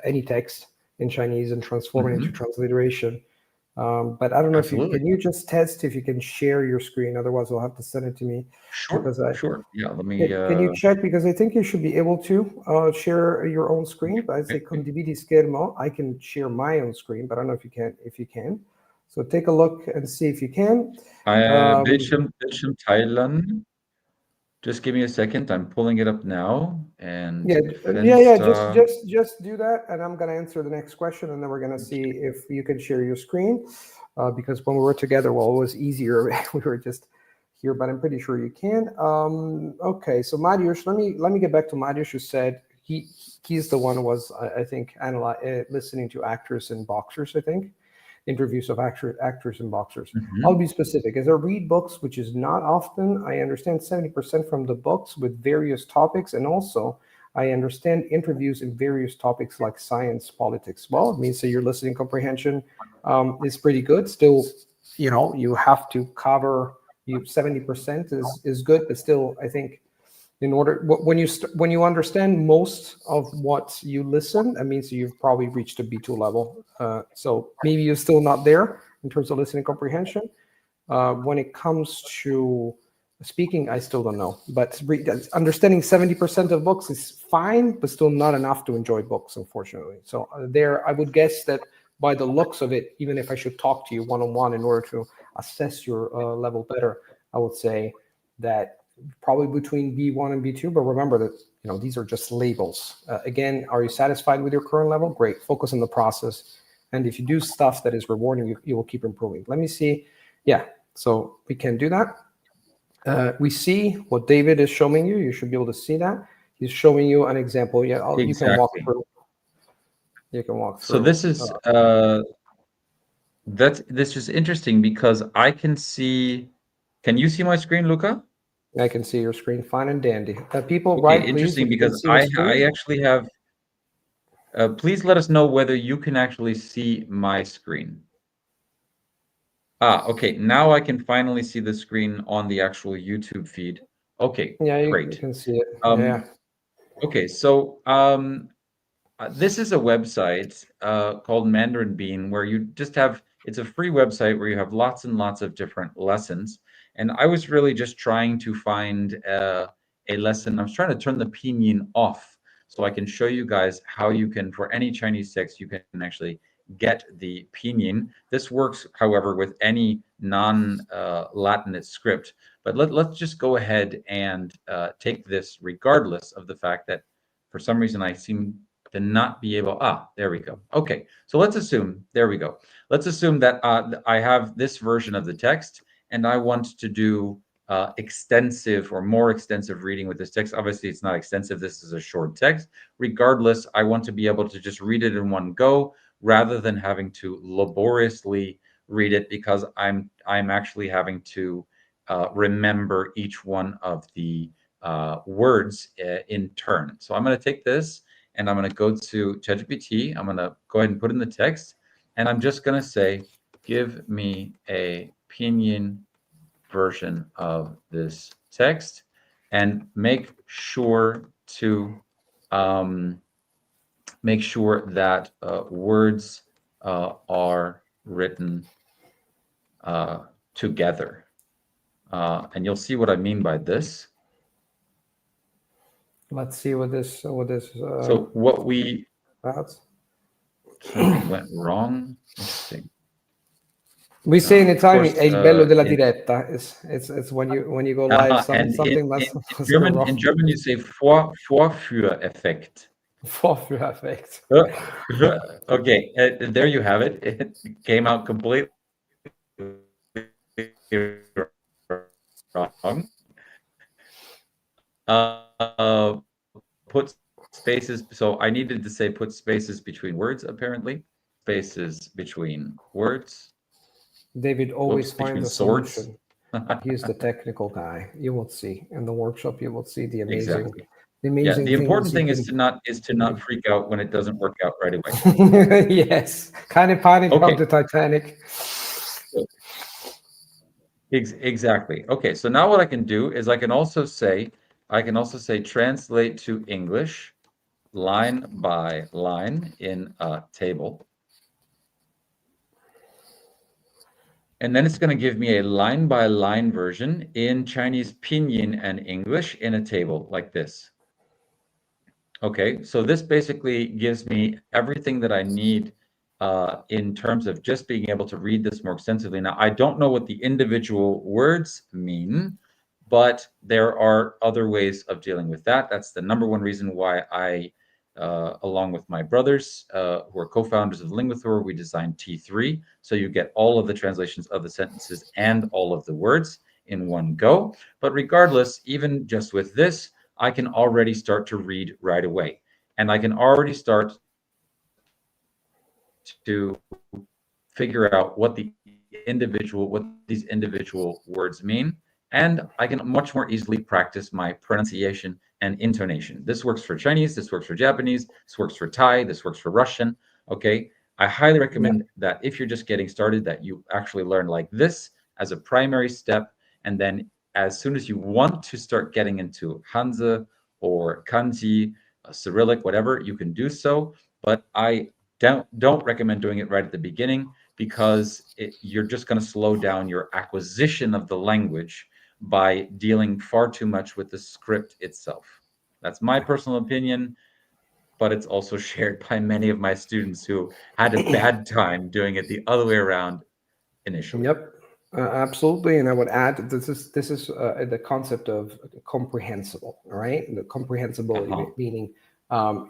any text in Chinese and transform it into transliteration. But I don't know if Absolutely. can you just test if you can share your screen? Otherwise, you'll have to send it to me. Sure. Yeah, let me. Can you check, because I think you should be able to share your own screen. I say condividi schermo. I can share my own screen, but I don't know if you can. So take a look and see if you can. Bildschirm teilen. Just give me a second. I'm pulling it up now. And Yeah. Just do that, and I'm gonna answer the next question, and then we're gonna see if you can share your screen. Because when we were together, well, it was easier. We were just here, but I'm pretty sure you can. Okay, so Mariusz, let me get back to Mariusz, who said he's the one who was, I think, listening to actors and boxers, I think. Interviews of actors and boxers. I'll be specific. As I read books, which is not often, I understand 70% from the books with various topics, and also I understand interviews in various topics like science, politics. Well, it means that your listening comprehension is pretty good. Still, you have to cover. 70% is good, but still, I think in order when you understand most of what you listen, that means you've probably reached a B2 level. So maybe you're still not there in terms of listening comprehension. When it comes to speaking, I still don't know. But understanding 70% of books is fine, but still not enough to enjoy books, unfortunately. So there, I would guess that by the looks of it, even if I should talk to you one-on-one in order to assess your level better, I would say that probably between B1 and B2, but remember that these are just labels. Again, are you satisfied with your current level? Great. Focus on the process, and if you do stuff that is rewarding, you will keep improving. Let me see. Yeah, so we can do that. We see what David is showing you. You should be able to see that. He's showing you an example. Yeah, exactly. You can walk through. You can walk through. So this is this is interesting because I can see. Can you see my screen, Luca? I can see your screen fine and dandy. People, Okay, right? interesting, Please, because I actually have. Please let us know whether you can actually see my screen. Okay. Now I can finally see the screen on the actual YouTube feed. Okay, yeah, great. You can see it. Yeah. Okay, so this is a website called Mandarin Bean, where you just have, it's a free website where you have lots and lots of different lessons. And I was really just trying to find a lesson. I was trying to turn the pinyin off so I can show you guys how you can, for any Chinese text, you can actually get the pinyin. This works, however, with any non-Latinate script. But let's just go ahead and take this regardless of the fact that for some reason I seem to not be able, there we go. Okay, so let's assume, there we go. Let's assume that I have this version of the text and I want to do extensive or more extensive reading with this text. Obviously, it's not extensive. This is a short text. Regardless, I want to be able to just read it in one go rather than having to laboriously read it, because I'm actually having to remember each one of the words in turn. So I'm going to take this and I'm going to go to ChatGPT. I'm going to go ahead and put in the text, and I'm just going to say, give me a pinyin version of this text, and make sure that words are written together. And you'll see what I mean by this. Let's see what this. So what we something went wrong. Interesting. We say in Italian, course, "È il bello della diretta." It's when you go live. Something in German you say Vorführeffekt. Vorführeffekt. Okay, there you have it. It came out completely wrong. Put spaces. So I needed to say put spaces between words, apparently. Spaces between words. David always finds a solution. He's the technical guy. You will see in the workshop. You will see the amazing. Exactly. The important thing is to not freak out when it doesn't work out right away. Yes, kind of panic of the Titanic. Exactly. Okay, so now what I can do is I can also say translate to English line by line in a table. And then it's going to give me a line by line version in Chinese pinyin and English in a table like this. Okay, so this basically gives me everything that I need in terms of just being able to read this more extensively. Now, I don't know what the individual words mean, but there are other ways of dealing with that. That's the number one reason why I, along with my brothers, who are co-founders of Linguathor, we designed T3. So you get all of the translations of the sentences and all of the words in one go. But regardless, even just with this, I can already start to read right away. And I can already start to figure out what these individual words mean. And I can much more easily practice my pronunciation and intonation. This works for Chinese, this works for Japanese, this works for Thai, this works for Russian. Okay, I highly recommend that if you're just getting started, that you actually learn like this as a primary step. And then as soon as you want to start getting into Hanzi or Kanji, Cyrillic, whatever, you can do so. But I don't recommend doing it right at the beginning, because you're just going to slow down your acquisition of the language by dealing far too much with the script itself. That's my personal opinion, but it's also shared by many of my students who had a bad time doing it the other way around initially. Yep, absolutely. And I would add, this is the concept of comprehensible, all right? The comprehensibility, meaning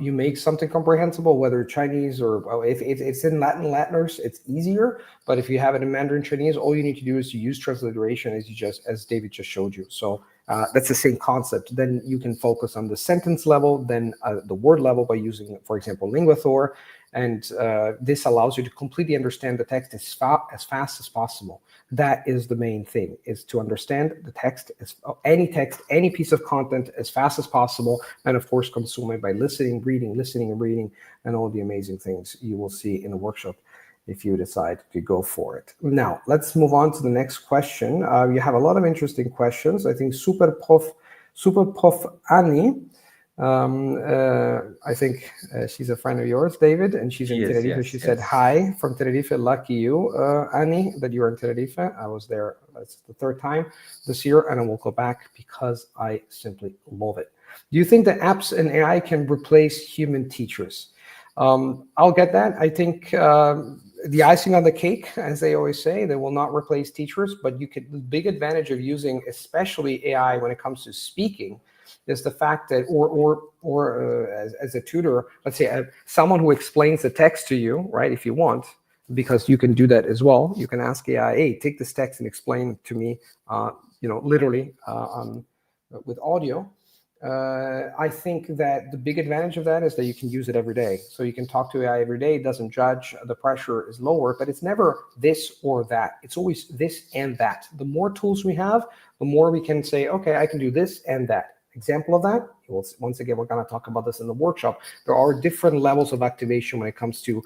you make something comprehensible, whether Chinese or if it's in Latiners, it's easier. But if you have it in Mandarin Chinese, all you need to do is to use transliteration, as David just showed you. So that's the same concept. Then you can focus on the sentence level, then the word level by using, for example, Linguathor. And this allows you to completely understand the text as fast as possible. That is the main thing, is to understand the text, any piece of content as fast as possible. And of course, consume it by listening, and reading, and all the amazing things you will see in the workshop if you decide to go for it. Now, let's move on to the next question. You have a lot of interesting questions. I think Super Prof Annie I think she's a friend of yours, David, and she's in She is, Tenerife. yes, She said, yes. hi from Tenerife. Lucky you, Annie, that you're in Tenerife. I was there. That's the third time this year, and I will go back because I simply love it. Do you think that apps and AI can replace human teachers? I'll get that. I think the icing on the cake, as they always say, they will not replace teachers, but you could, the big advantage of using especially AI when it comes to speaking is the fact that, as a tutor, let's say someone who explains the text to you, right? If you want, because you can do that as well. You can ask AI, hey, take this text and explain to me, literally with audio. I think that the big advantage of that is that you can use it every day. So you can talk to AI every day. It doesn't judge. The pressure is lower, but it's never this or that. It's always this and that. The more tools we have, the more we can say, okay, I can do this and that. Example of that, once again, we're going to talk about this in the workshop. There are different levels of activation when it comes to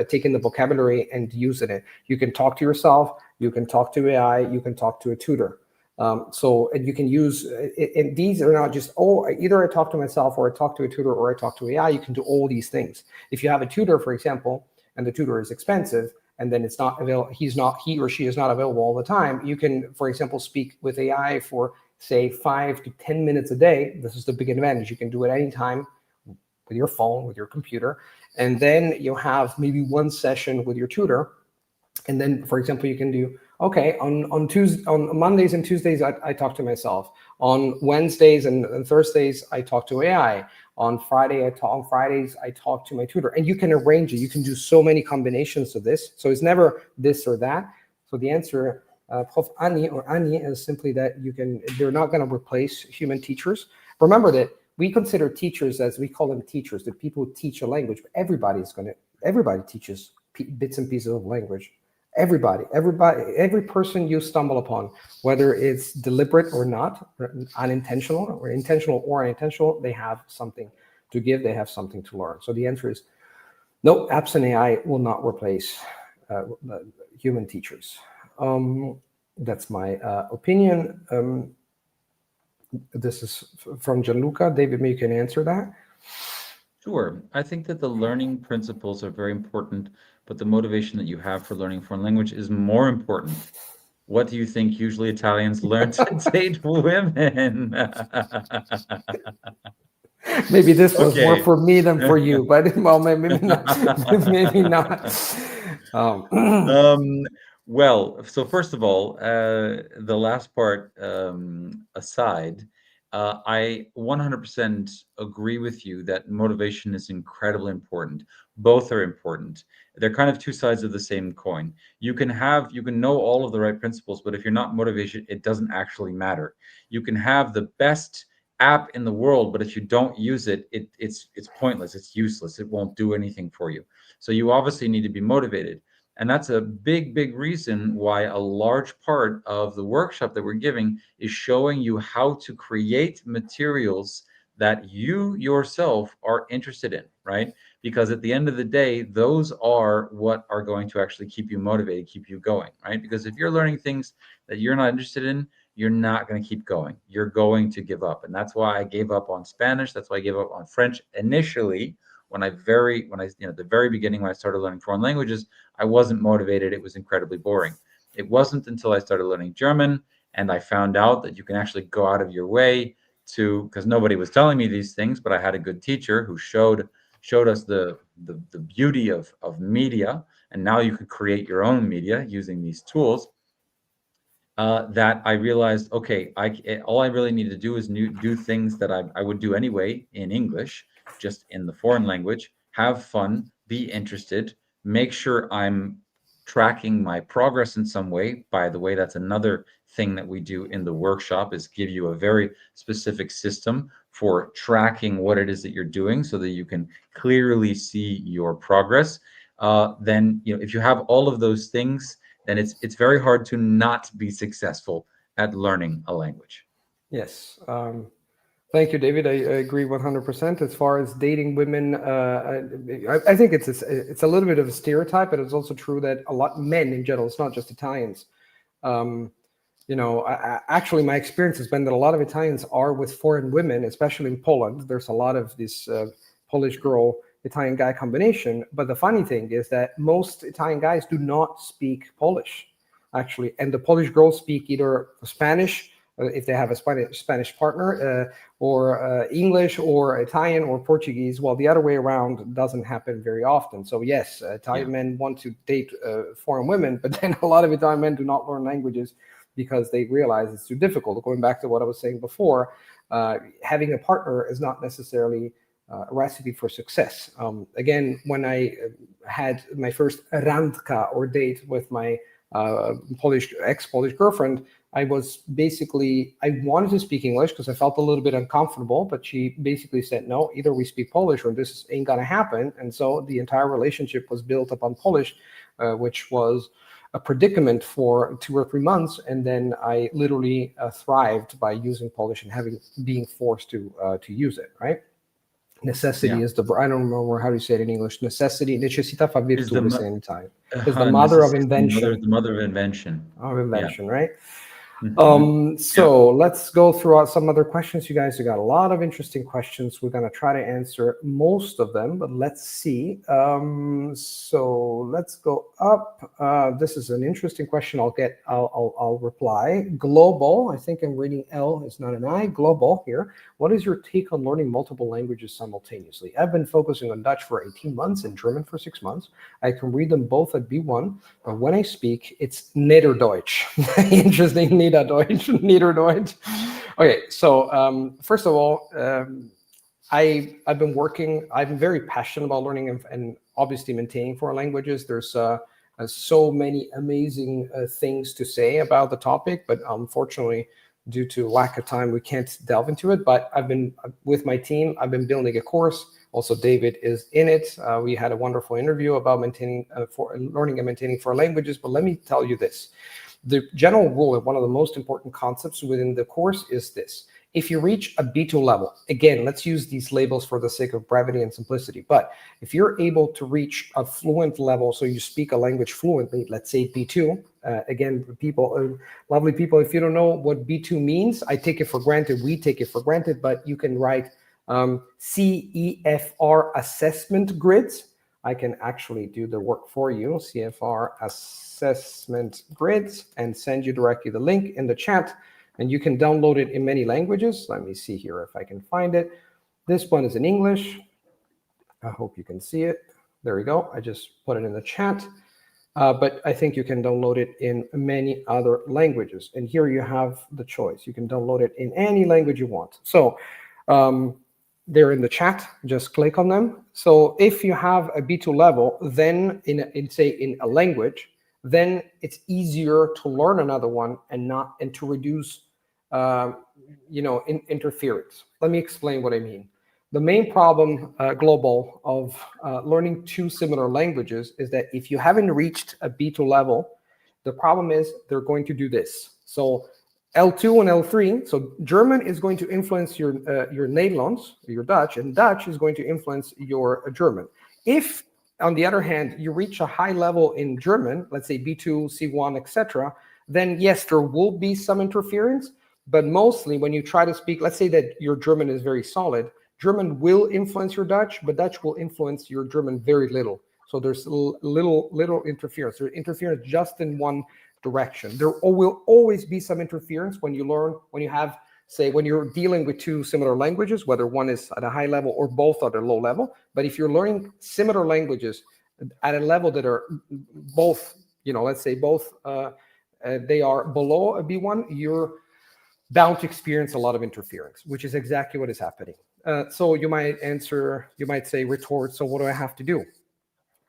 taking the vocabulary and using it. You can talk to yourself, you can talk to AI, you can talk to a tutor. And you can use it, and these are not just, either I talk to myself or I talk to a tutor or I talk to AI. You can do all these things. If you have a tutor, for example, and the tutor is expensive, and then it's not available, he or she is not available all the time, you can, for example, speak with AI for say 5 to 10 minutes a day. This is the big advantage. You can do it anytime with your phone, with your computer, and then you have maybe one session with your tutor. And then, for example, you can do, okay, on Mondays and Tuesdays, I talk to myself. On Wednesdays and Thursdays, I talk to AI. On Fridays, I talk to my tutor. And you can arrange it. You can do so many combinations of this. So it's never this or that. So the answer, Prof. Annie is simply that they're not going to replace human teachers. Remember that we consider teachers, as we call them teachers, the people who teach a language. But everybody teaches bits and pieces of language. Every person you stumble upon, whether it's deliberate or not, unintentional or intentional or unintentional, they have something to give, they have something to learn. So the answer is no, apps and AI will not replace human teachers. That's my opinion. This is from Gianluca. David, maybe you can answer that. Sure. I think that the learning principles are very important, but the motivation that you have for learning foreign language is more important. What do you think usually Italians learn to date women? Maybe this was more Okay. for me than for you, but well, maybe not. Maybe not. Um, well, so first of all, the last part aside, I 100% agree with you that motivation is incredibly important. Both are important. They're kind of two sides of the same coin. You can know all of the right principles, but if you're not motivated, it doesn't actually matter. You can have the best app in the world, but if you don't use it, it's pointless. It's useless. It won't do anything for you. So you obviously need to be motivated. And that's a big, big reason why a large part of the workshop that we're giving is showing you how to create materials that you yourself are interested in, right? Because at the end of the day, those are what are going to actually keep you motivated, keep you going, right? Because if you're learning things that you're not interested in, you're not going to keep going. You're going to give up. And that's why I gave up on Spanish. That's why I gave up on French initially. At the very beginning, when I started learning foreign languages, I wasn't motivated. It was incredibly boring. It wasn't until I started learning German and I found out that you can actually go out of your way because nobody was telling me these things, but I had a good teacher who showed us the beauty of media, and now you could create your own media using these tools. That I realized, okay, all I really need to do is do things that I would do anyway in English, just in the foreign language, have fun, be interested, make sure I'm tracking my progress in some way. By the way, that's another thing that we do in the workshop, is give you a very specific system for tracking what it is that you're doing so that you can clearly see your progress. Then, if you have all of those things, then it's very hard to not be successful at learning a language. Yes. Thank you, David. I agree 100%. As far as dating women, I think it's a little bit of a stereotype, but it's also true that a lot men in general, it's not just Italians, Actually, my experience has been that a lot of Italians are with foreign women, especially in Poland. There's a lot of this Polish girl, Italian guy combination. But the funny thing is that most Italian guys do not speak Polish, actually. And the Polish girls speak either Spanish, if they have a Spanish partner, or English or Italian or Portuguese. Well, the other way around doesn't happen very often. So yes, Italian men want to date foreign women, but then a lot of Italian men do not learn languages because they realize it's too difficult. Going back to what I was saying before, having a partner is not necessarily a recipe for success. Again, when I had my first randka or date with my ex-Polish girlfriend, I wanted to speak English because I felt a little bit uncomfortable, but she basically said, no, either we speak Polish or this ain't gonna happen. And so the entire relationship was built upon Polish, which was a predicament for 2 or 3 months. And then I literally thrived by using Polish and being forced to use it, right? Necessity is I don't remember how to say it in English. Necessità fa virtù, we say in Italian. Is the mother of invention. The mother of invention. Right? So let's go through some other questions. You guys, got a lot of interesting questions. We're going to try to answer most of them, but let's see. So let's go up. This is an interesting question. I'll reply. Global, I think I'm reading L, it's not an I. Global here. What is your take on learning multiple languages simultaneously? I've been focusing on Dutch for 18 months and German for 6 months. I can read them both at B1, but when I speak, it's Niederdeutsch. Interesting, Niederdeutsch. Okay, so first of all, I've been very passionate about learning and obviously maintaining foreign languages. There's so many amazing things to say about the topic, but unfortunately, due to lack of time, we can't delve into it. But I've been with my team, I've been building a course. Also, David is in it. We had a wonderful interview about learning and maintaining foreign languages. But let me tell you this. The general rule and one of the most important concepts within the course is this. If you reach a B2 level, again, let's use these labels for the sake of brevity and simplicity. But if you're able to reach a fluent level, so you speak a language fluently, let's say B2, again, lovely people, if you don't know what B2 means, I take it for granted, we take it for granted, but you can write CEFR assessment grids. I can actually do the work for you, CFR assessment grids, and send you directly the link in the chat. And you can download it in many languages. Let me see here if I can find it. This one is in English. I hope you can see it. There we go. I just put it in the chat. But I think you can download it in many other languages. And here you have the choice. You can download it in any language you want. So they're in the chat. Just click on them. So if you have a B2 level, then in a language, then it's easier to learn another one and to reduce interference. Let me explain what I mean. The main problem global of learning 2 similar languages is that if you haven't reached a B2 level, the problem is they're going to do this. So L2 and L3, so German is going to influence your Nederlands, your Dutch, and Dutch is going to influence your German. If, on the other hand, you reach a high level in German, let's say B2, C1, etc., then yes, there will be some interference, but mostly when you try to speak, let's say that your German is very solid, German will influence your Dutch, but Dutch will influence your German very little. So there's little interference. There's interference just in one direction. There will always be some interference when you're dealing with 2 similar languages, whether one is at a high level or both at a low level. But if you're learning similar languages at a level that are both, let's say both, they are below a B1, you're bound to experience a lot of interference, which is exactly what is happening. So you might say retort, so what do I have to do?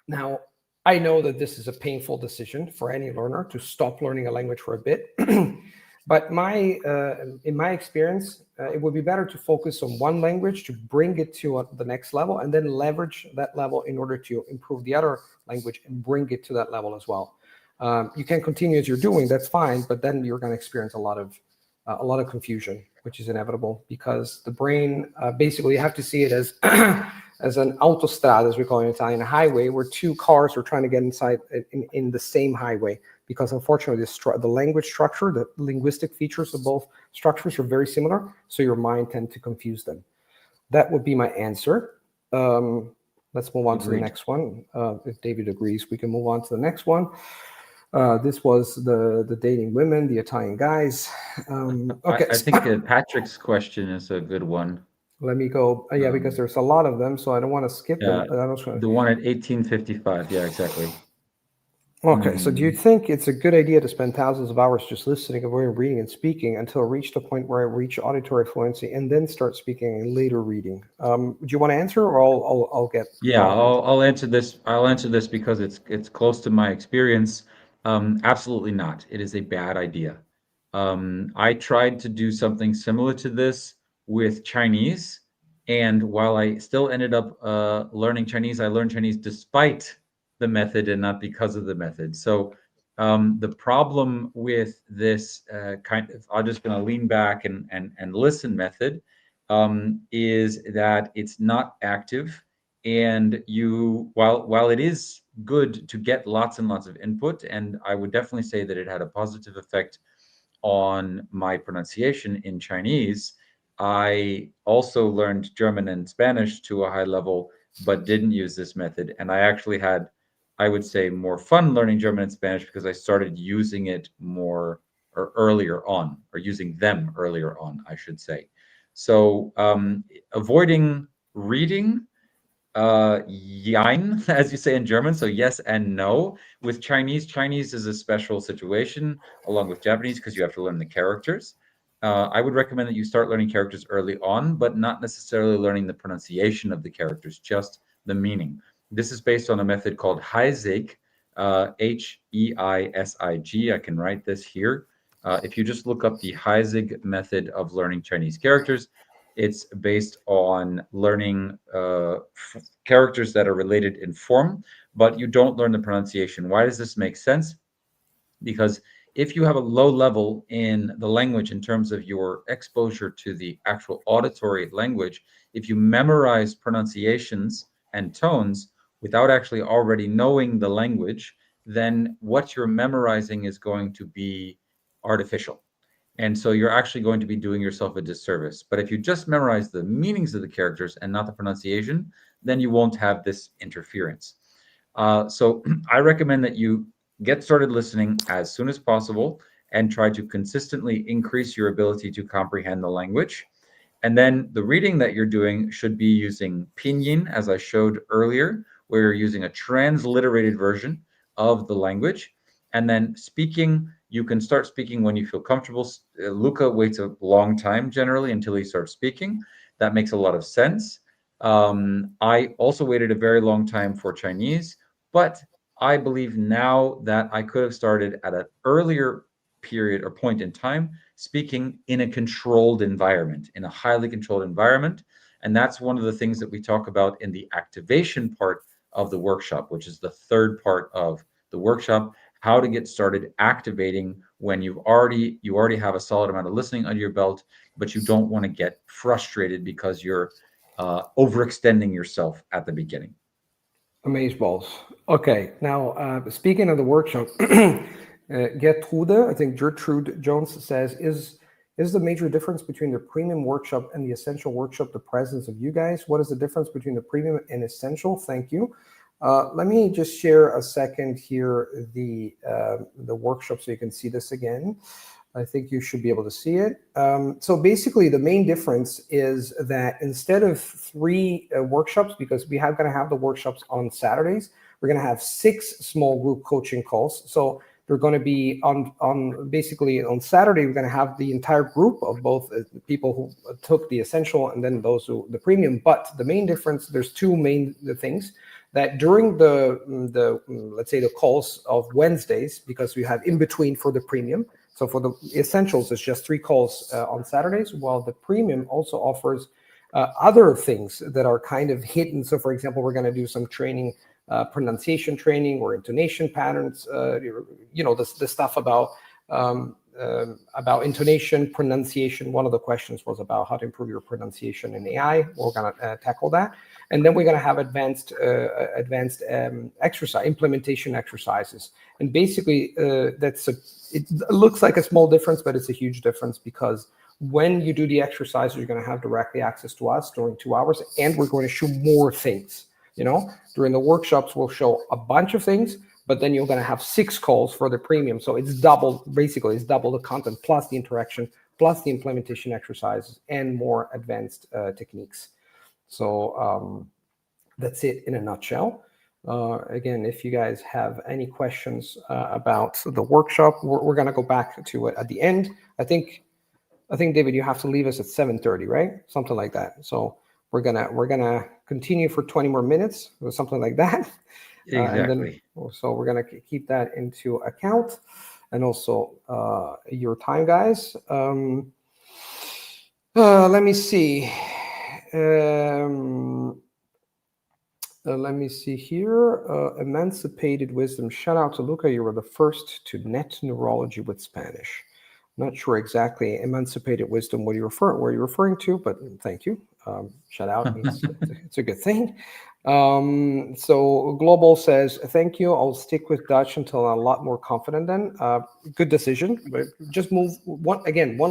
Now, I know that this is a painful decision for any learner to stop learning a language for a bit. But in my experience, it would be better to focus on one language to bring it to the next level and then leverage that level in order to improve the other language and bring it to that level as well. You can continue as you're doing, that's fine, but then you're going to experience a lot of confusion, which is inevitable because the brain, basically you have to see it as as an autostrada, as we call it in Italian, a highway where two cars are trying to get inside in the same highway. Because unfortunately, the language structure, the linguistic features of both structures are very similar, so your mind tends to confuse them. That would be my answer. Let's move on to the next one. If David agrees, we can move on to the next one. This was the dating women, the Italian guys. Okay. I think Patrick's question is a good one. Let me go. Yeah, because there's a lot of them, so I don't want to skip them. The one at 1855. Yeah, exactly. Okay, so do you think it's a good idea to spend thousands of hours just listening, avoiding reading and speaking until I reach the point where I reach auditory fluency and then start speaking and later reading? Do you want to answer, or I'll get? Yeah, I'll answer this. I'll answer this because it's close to my experience. Absolutely not. It is a bad idea. I tried to do something similar to this with Chinese, and while I still ended up learning Chinese, I learned Chinese despite the method and not because of the method. So the problem with this kind of, I'm just going to lean back and listen method, is that it's not active, and while it is good to get lots and lots of input, and I would definitely say that it had a positive effect on my pronunciation in Chinese, I also learned German and Spanish to a high level, but didn't use this method. And I actually had, I would say, more fun learning German and Spanish because I started using it more or earlier on, or using them earlier on, I should say. So avoiding reading, jein, as you say in German, so yes and no. With Chinese is a special situation along with Japanese because you have to learn the characters. I would recommend that you start learning characters early on, but not necessarily learning the pronunciation of the characters, just the meaning. This is based on a method called Heisig, Heisig. I can write this here. If you just look up the Heisig method of learning Chinese characters, it's based on learning characters that are related in form, but you don't learn the pronunciation. Why does this make sense? Because if you have a low level in the language in terms of your exposure to the actual auditory language, if you memorize pronunciations and tones without actually already knowing the language, then what you're memorizing is going to be artificial. And so you're actually going to be doing yourself a disservice. But if you just memorize the meanings of the characters and not the pronunciation, then you won't have this interference. So I recommend that you get started listening as soon as possible and try to consistently increase your ability to comprehend the language. And then the reading that you're doing should be using pinyin, as I showed earlier, where you're using a transliterated version of the language. And then speaking, you can start speaking when you feel comfortable. Luca waits a long time generally until he starts speaking. That makes a lot of sense. I also waited a very long time for Chinese, but I believe now that I could have started at an earlier period or point in time speaking in a controlled environment, in a highly controlled environment. And that's one of the things that we talk about in the activation part of the workshop, which is the third part of the workshop, how to get started activating when you already have a solid amount of listening under your belt, but you don't want to get frustrated because you're overextending yourself at the beginning. Amazeballs. Okay, now speaking of the workshop, Gertrude, I think Gertrude Jones says, is the major difference between the premium workshop and the essential workshop the presence of you guys? What is the difference between the premium and essential? Thank you. Let me just share a second here, the workshop, so you can see this again. I think you should be able to see it. So basically, the main difference is that instead of 3 workshops, because we are going to have the workshops on Saturdays, we're going to have 6 small group coaching calls. So they're going to be on basically on Saturday, we're going to have the entire group of both people who took the essential and then those who the premium. But the main difference, there's 2 main things. That during the let's say the calls of Wednesdays, because we have in between for the premium. So for the essentials, it's just 3 calls on Saturdays, while the premium also offers other things that are kind of hidden. So for example, we're going to do some training, pronunciation training or intonation patterns, the stuff about about intonation, pronunciation. One of the questions was about how to improve your pronunciation in AI. We're going to tackle that. And then we're going to have advanced exercise, implementation exercises. And basically, it looks like a small difference, but it's a huge difference, because when you do the exercise, you're going to have directly access to us during 2 hours, and we're going to show more things. During the workshops, we'll show a bunch of things, but then you're going to have 6 calls for the premium. So it's double the content, plus the interaction, plus the implementation exercises, and more advanced techniques. So that's it in a nutshell. Again, if you guys have any questions about the workshop, we're going to go back to it at the end. I think, David, you have to leave us at 7:30, right? Something like that. So we're gonna continue for 20 more minutes or something like that. Exactly. So we're gonna keep that into account, and also your time, guys. Let me see. Let me see here. Emancipated Wisdom. Shout out to Luca. You were the first to net neurology with Spanish. Not sure exactly, Emancipated Wisdom, what you're referring to, but thank you. Shout out means it's a good thing. So Global says, thank you. I'll stick with Dutch until I'm a lot more confident then. Good decision. But just move one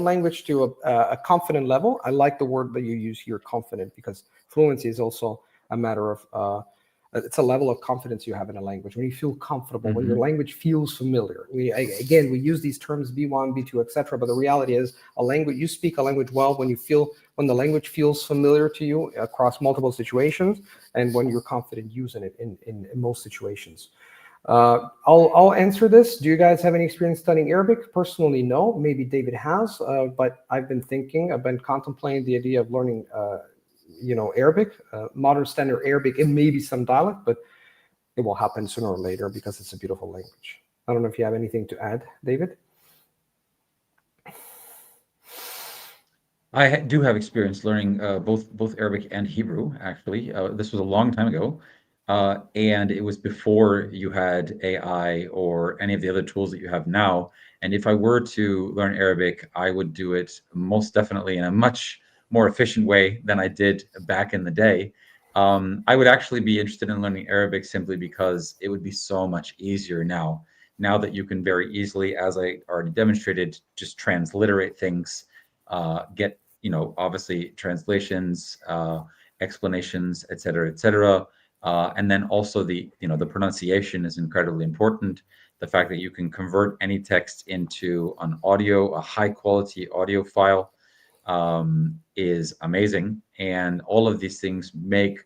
language to a confident level. I like the word that you use here, confident, because fluency is also a matter of it's a level of confidence you have in a language. When you feel comfortable, when your language feels familiar. We use these terms B1, B2, etc. But the reality is, you speak a language well when the language feels familiar to you across multiple situations, and when you're confident using it in most situations. I'll answer this. Do you guys have any experience studying Arabic? Personally, no. Maybe David has, but I've been contemplating the idea of learning Arabic, modern standard Arabic, and maybe some dialect, but it will happen sooner or later because it's a beautiful language. I don't know if you have anything to add, David. I do have experience learning both Arabic and Hebrew, actually. This was a long time ago, and it was before you had AI or any of the other tools that you have now. And if I were to learn Arabic, I would do it most definitely in a much more efficient way than I did back in the day. I would actually be interested in learning Arabic simply because it would be so much easier now. Now that you can very easily, as I already demonstrated, just transliterate things, get obviously translations, explanations, et cetera, and then also the pronunciation is incredibly important. The fact that you can convert any text into a high quality audio file, is amazing, and all of these things make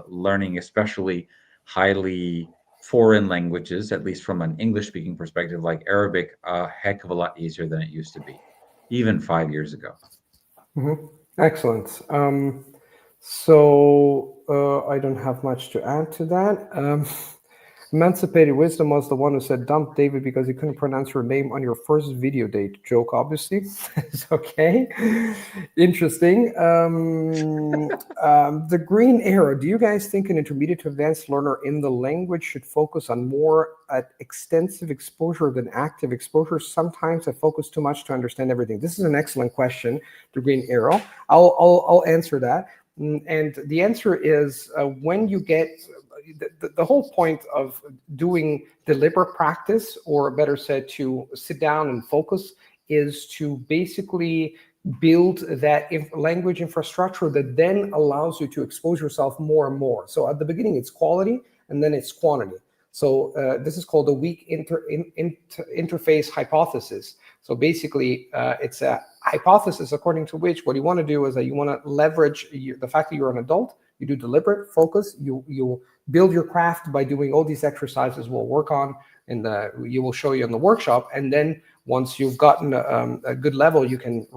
learning, especially highly foreign languages, at least from an English speaking perspective like Arabic, a heck of a lot easier than it used to be, even 5 years ago. Excellent. So I don't have much to add to that. Emancipated Wisdom was the one who said dump David because he couldn't pronounce your name on your first video date. Joke, obviously. It's okay. Interesting. The green arrow. Do you guys think an intermediate to advanced learner in the language should focus on more extensive exposure than active exposure? Sometimes I focus too much to understand everything. This is an excellent question, the green arrow. I'll answer that. And the answer is when you get the whole point of doing deliberate practice, or better said, to sit down and focus, is to basically build that language infrastructure that then allows you to expose yourself more and more. So at the beginning, it's quality, and then it's quantity. So this is called the weak interface hypothesis. So basically, it's a hypothesis according to which what you want to do is that you want to leverage the fact that you're an adult. You do deliberate focus. You build your craft by doing all these exercises we'll work on, and you will show you in the workshop. And then once you've gotten a good level, you can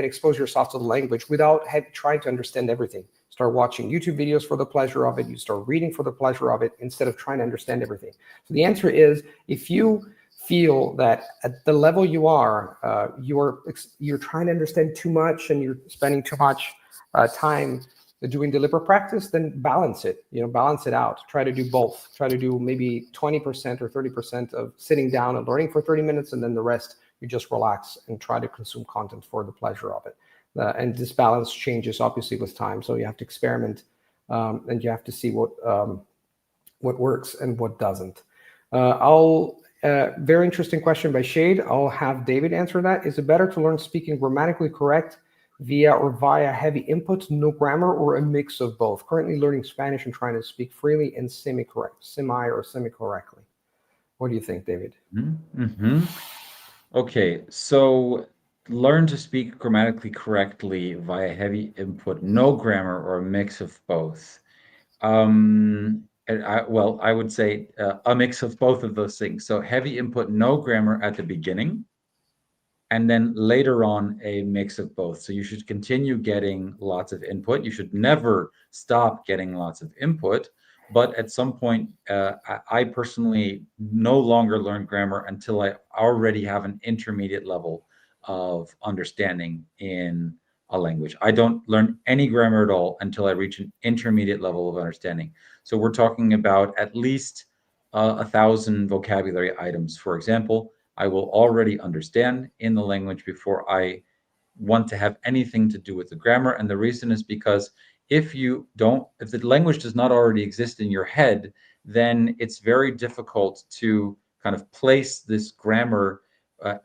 expose yourself to the language without trying to understand everything. Start watching YouTube videos for the pleasure of it. You start reading for the pleasure of it instead of trying to understand everything. So the answer is, if you feel that at the level you are, you're trying to understand too much and you're spending too much time doing deliberate practice, then balance it. Balance it out. Try to do both. Try to do maybe 20% or 30% of sitting down and learning for 30 minutes, and then the rest you just relax and try to consume content for the pleasure of it. And this balance changes obviously with time. So you have to experiment, and you have to see what works and what doesn't. Very interesting question by Shade. I'll have David answer that. Is it better to learn speaking grammatically correct via heavy input, no grammar, or a mix of both? Currently learning Spanish and trying to speak freely and semi correctly. What do you think, David? Mm-hmm. Okay, so learn to speak grammatically correctly via heavy input, no grammar, or a mix of both. I would say a mix of both of those things. So heavy input, no grammar at the beginning, and then later on a mix of both. So you should continue getting lots of input. You should never stop getting lots of input. But at some point, I personally no longer learn grammar until I already have an intermediate level of understanding in a language. I don't learn any grammar at all until I reach an intermediate level of understanding. So we're talking about at least 1,000 vocabulary items, for example. I will already understand in the language before I want to have anything to do with the grammar. And the reason is because if the language does not already exist in your head, then it's very difficult to kind of place this grammar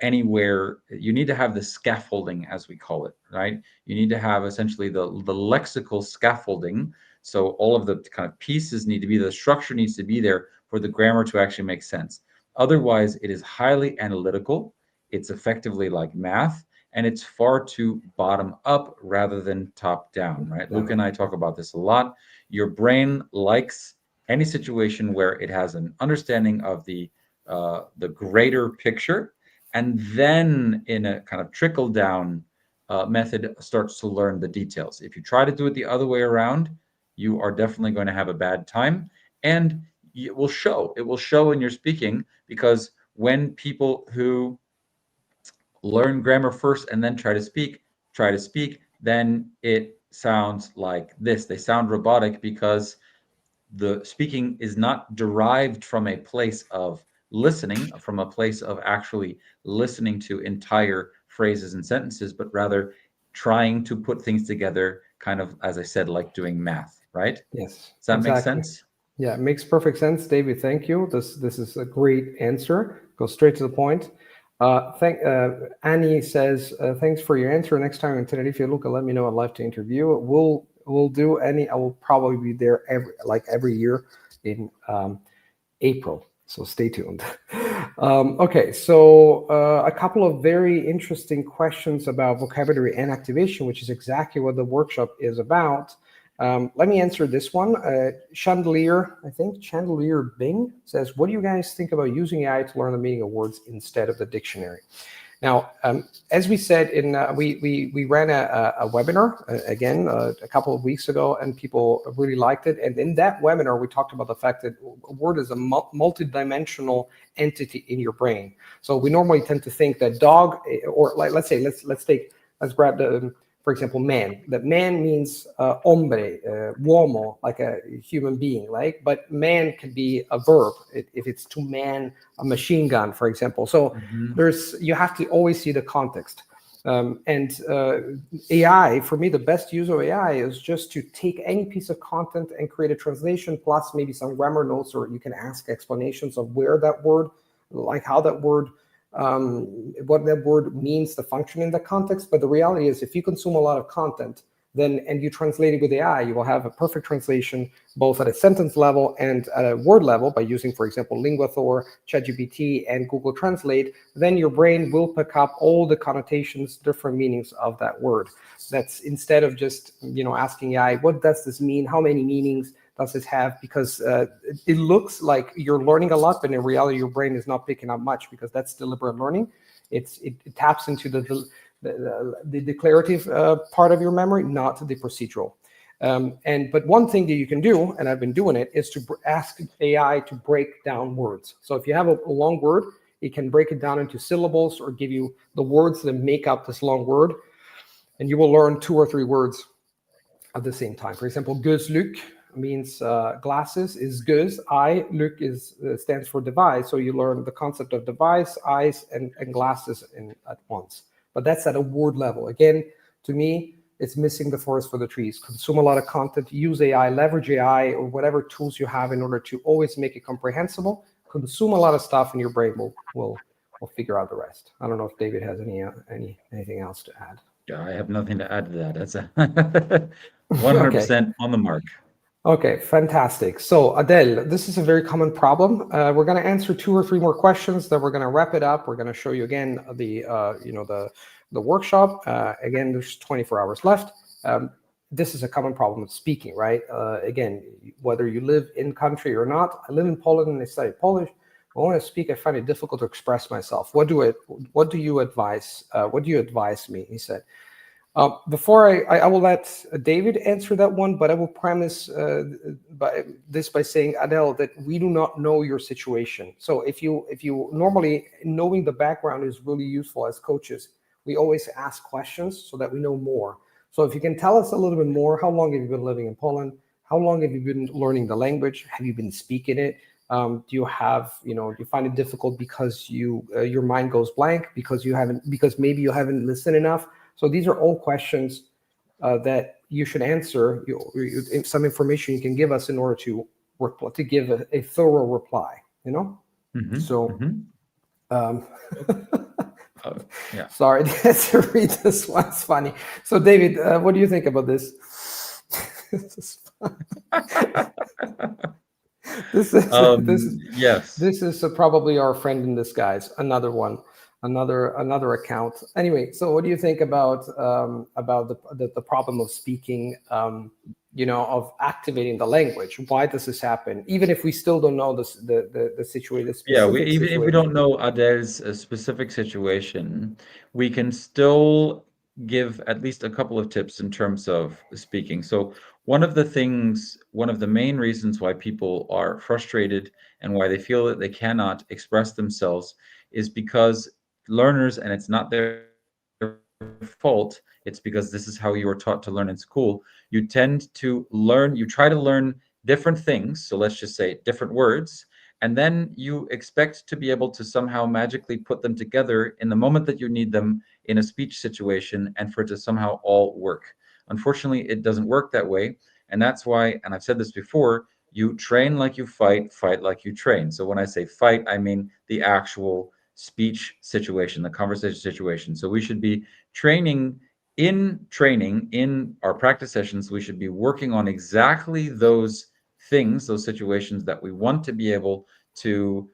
anywhere. You need to have the scaffolding, as we call it, right? You need to have essentially the lexical scaffolding. So all of the kind of pieces need to be, the structure needs to be there for the grammar to actually make sense. Otherwise, it is highly analytical. It's effectively like math, and it's far too bottom up rather than top down, right? Luke and I talk about this a lot. Your brain likes any situation where it has an understanding of the greater picture, and then in a kind of trickle down method starts to learn the details. If you try to do it the other way around, you are definitely going to have a bad time, and it will show. It will show in your speaking, because when people who learn grammar first and then try to speak, then it sounds like this. They sound robotic because the speaking is not derived from a place of listening, from a place of actually listening to entire phrases and sentences, but rather trying to put things together, kind of, as I said, like doing math, right? Yes. Does that exactly. make sense? Yeah, it makes perfect sense, David. Thank you. This is a great answer. Go straight to the point. Annie says, thanks for your answer. Next time in Tenerife, Luca, let me know. I'd love to interview. We'll do any. I will probably be there every year in April. So stay tuned. Okay, so a couple of very interesting questions about vocabulary and activation, which is exactly what the workshop is about. Let me answer this one. Chandelier Bing says, what do you guys think about using AI to learn the meaning of words instead of the dictionary? Now, as we said, we ran a webinar again a couple of weeks ago, and people really liked it. And in that webinar, we talked about the fact that a word is a multi-dimensional entity in your brain. So we normally tend to think that dog, or let's grab the, for example, man. That man means hombre, uomo, like a human being, right? But man can be a verb if it's to man a machine gun, for example. So you have to always see the context. AI, for me, the best use of AI is just to take any piece of content and create a translation, plus maybe some grammar notes, or you can ask explanations of where that word, like how that word, what that word means, the function in the context. But the reality is, if you consume a lot of content, and you translate it with AI, you will have a perfect translation, both at a sentence level and at a word level, by using, for example, LinguaThor, ChatGPT, and Google Translate. Then your brain will pick up all the connotations, different meanings of that word. That's instead of just, asking AI, what does this mean? How many meanings does this have? Because it looks like you're learning a lot, but in reality, your brain is not picking up much, because that's deliberate learning. It taps into the declarative part of your memory, not the procedural. But one thing that you can do, and I've been doing it, is to ask AI to break down words. So if you have a long word, it can break it down into syllables or give you the words that make up this long word, and you will learn 2 or 3 words at the same time. For example, gözlük, means glasses is göz. I, look, is stands for device. So you learn the concept of device, eyes, and glasses at once. But that's at a word level. Again, to me, it's missing the forest for the trees. Consume a lot of content, use AI, leverage AI, or whatever tools you have in order to always make it comprehensible. Consume a lot of stuff, and your brain will figure out the rest. I don't know if David has anything else to add. I have nothing to add to that. That's a Okay. 100% on the mark. Okay, fantastic. So Adele, this is a very common problem. We're going to answer 2 or 3 more questions. Then we're going to wrap it up. We're going to show you again the workshop. Again, there's 24 hours left. This is a common problem with speaking, right? Again, whether you live in country or not. I live in Poland and I study Polish. When I speak, I find it difficult to express myself. What do you advise? What do you advise me? He said. Before I will let David answer that one, but I will premise by saying, Adele, that we do not know your situation. So if you normally, knowing the background is really useful as coaches. We always ask questions so that we know more. So if you can tell us a little bit more, how long have you been living in Poland? How long have you been learning the language? Have you been speaking it? Do you find it difficult because your mind goes blank because maybe you haven't listened enough? So these are all questions that you should answer. Some information you can give us in order to give a thorough reply. Mm-hmm. So. Mm-hmm. Yeah. Sorry, to read this one. It's funny. So, David, what do you think about this? Yes. This is probably our friend in disguise. Another one, another account. Anyway, so what do you think about the problem of speaking? Of activating the language. Why does this happen? Even if we still don't know the situation, the specific Even if we situation. don't know Adele's specific situation, we can still give at least a couple of tips in terms of speaking. So one of the main reasons why people are frustrated and why they feel that they cannot express themselves is because learners, and it's not their fault, it's because this is how you were taught to learn in school. You try to learn different things. So let's just say different words. And then you expect to be able to somehow magically put them together in the moment that you need them in a speech situation and for it to somehow all work. Unfortunately, it doesn't work that way. And that's why, and I've said this before, you train like you fight, fight like you train. So when I say fight, I mean the actual speech situation, the conversation situation. So we should be training in our practice sessions. We should be working on exactly those things, those situations that we want to be able to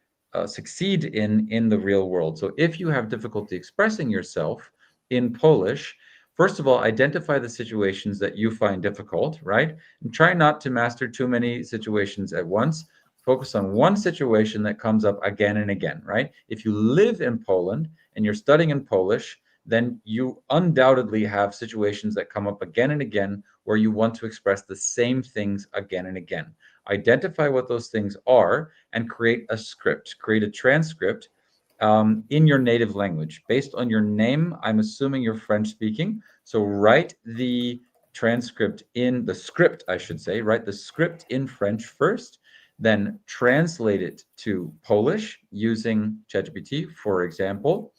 succeed in the real world. So if you have difficulty expressing yourself in Polish, first of all, identify the situations that you find difficult, right? And try not to master too many situations at once. Focus on one situation that comes up again and again, right? If you live in Poland and you're studying in Polish, then you undoubtedly have situations that come up again and again where you want to express the same things again and again. Identify what those things are and create a script, create a transcript in your native language. Based on your name, I'm assuming you're French speaking. So write the transcript in the script, I should say, write the script in French first, then translate it to Polish using ChatGPT, for example,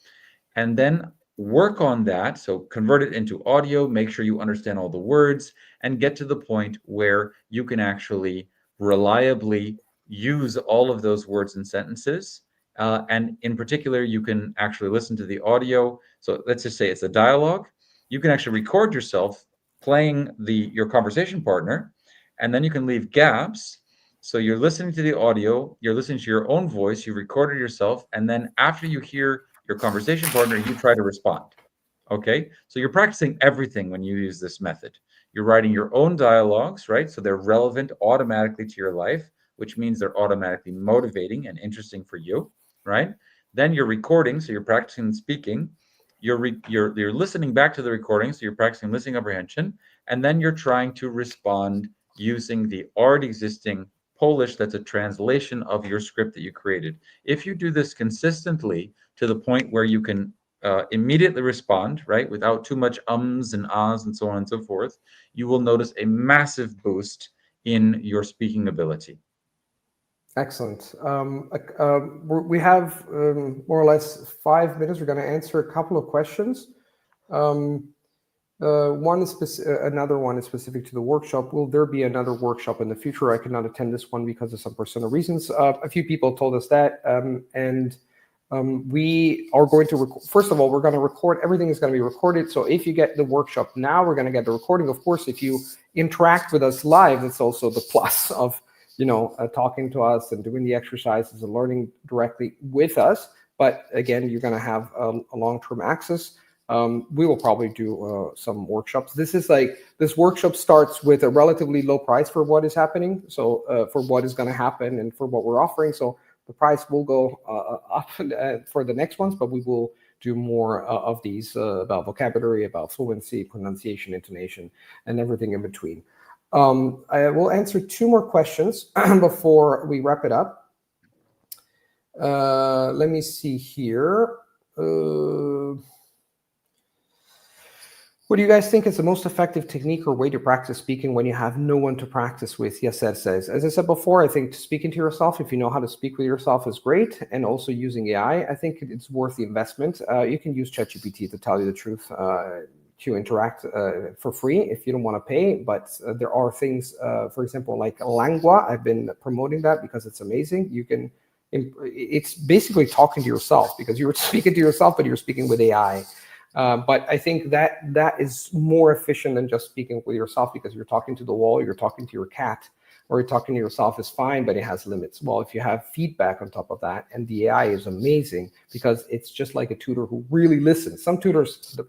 and then work on that. So convert it into audio, make sure you understand all the words, and get to the point where you can actually reliably use all of those words and sentences. And in particular, you can actually listen to the audio. So let's just say it's a dialogue. You can actually record yourself playing your conversation partner, and then you can leave gaps. So you're listening to the audio, you're listening to your own voice, you recorded yourself, and then after you hear your conversation partner, you try to respond. Okay, so you're practicing everything when you use this method. You're writing your own dialogues, right? So they're relevant automatically to your life, which means they're automatically motivating and interesting for you, right? Then you're recording, so you're practicing speaking. You're listening back to the recording, so you're practicing listening comprehension, and then you're trying to respond using the already existing Polish that's a translation of your script that you created. If you do this consistently to the point where you can immediately respond, right, without too much ums and ahs and so on and so forth, you will notice a massive boost in your speaking ability. Excellent. We have more or less 5 minutes. We're going to answer a couple of questions. One is another one is specific to the workshop. Will there be another workshop in the future? I cannot attend this one because of some personal reasons. A few people told us that, and we are going to first of all, we're going to record. Everything is going to be recorded. So if you get the workshop now, we're going to get the recording. Of course, if you interact with us live, it's also the plus of talking to us and doing the exercises and learning directly with us. But again, you're going to have a long-term access. We will probably do some workshops. This workshop starts with a relatively low price for what is happening. So for what is going to happen and for what we're offering. So the price will go up for the next ones, but we will do more of these about vocabulary, about fluency, pronunciation, intonation, and everything in between. I will answer 2 more questions before we wrap it up. Let me see here. What do you guys think is the most effective technique or way to practice speaking when you have no one to practice with? Yes, that says. As I said before, I think speaking to yourself, if you know how to speak with yourself, is great. And also using AI, I think it's worth the investment. You can use ChatGPT, to tell you the truth, to interact for free if you don't want to pay. But there are things, for example, like Langua. I've been promoting that because it's amazing. It's basically talking to yourself, because you're speaking to yourself, but you're speaking with AI. But I think that is more efficient than just speaking with yourself, because you're talking to the wall, you're talking to your cat, or you're talking to yourself is fine, but it has limits. Well, if you have feedback on top of that, and the AI is amazing, because it's just like a tutor who really listens. The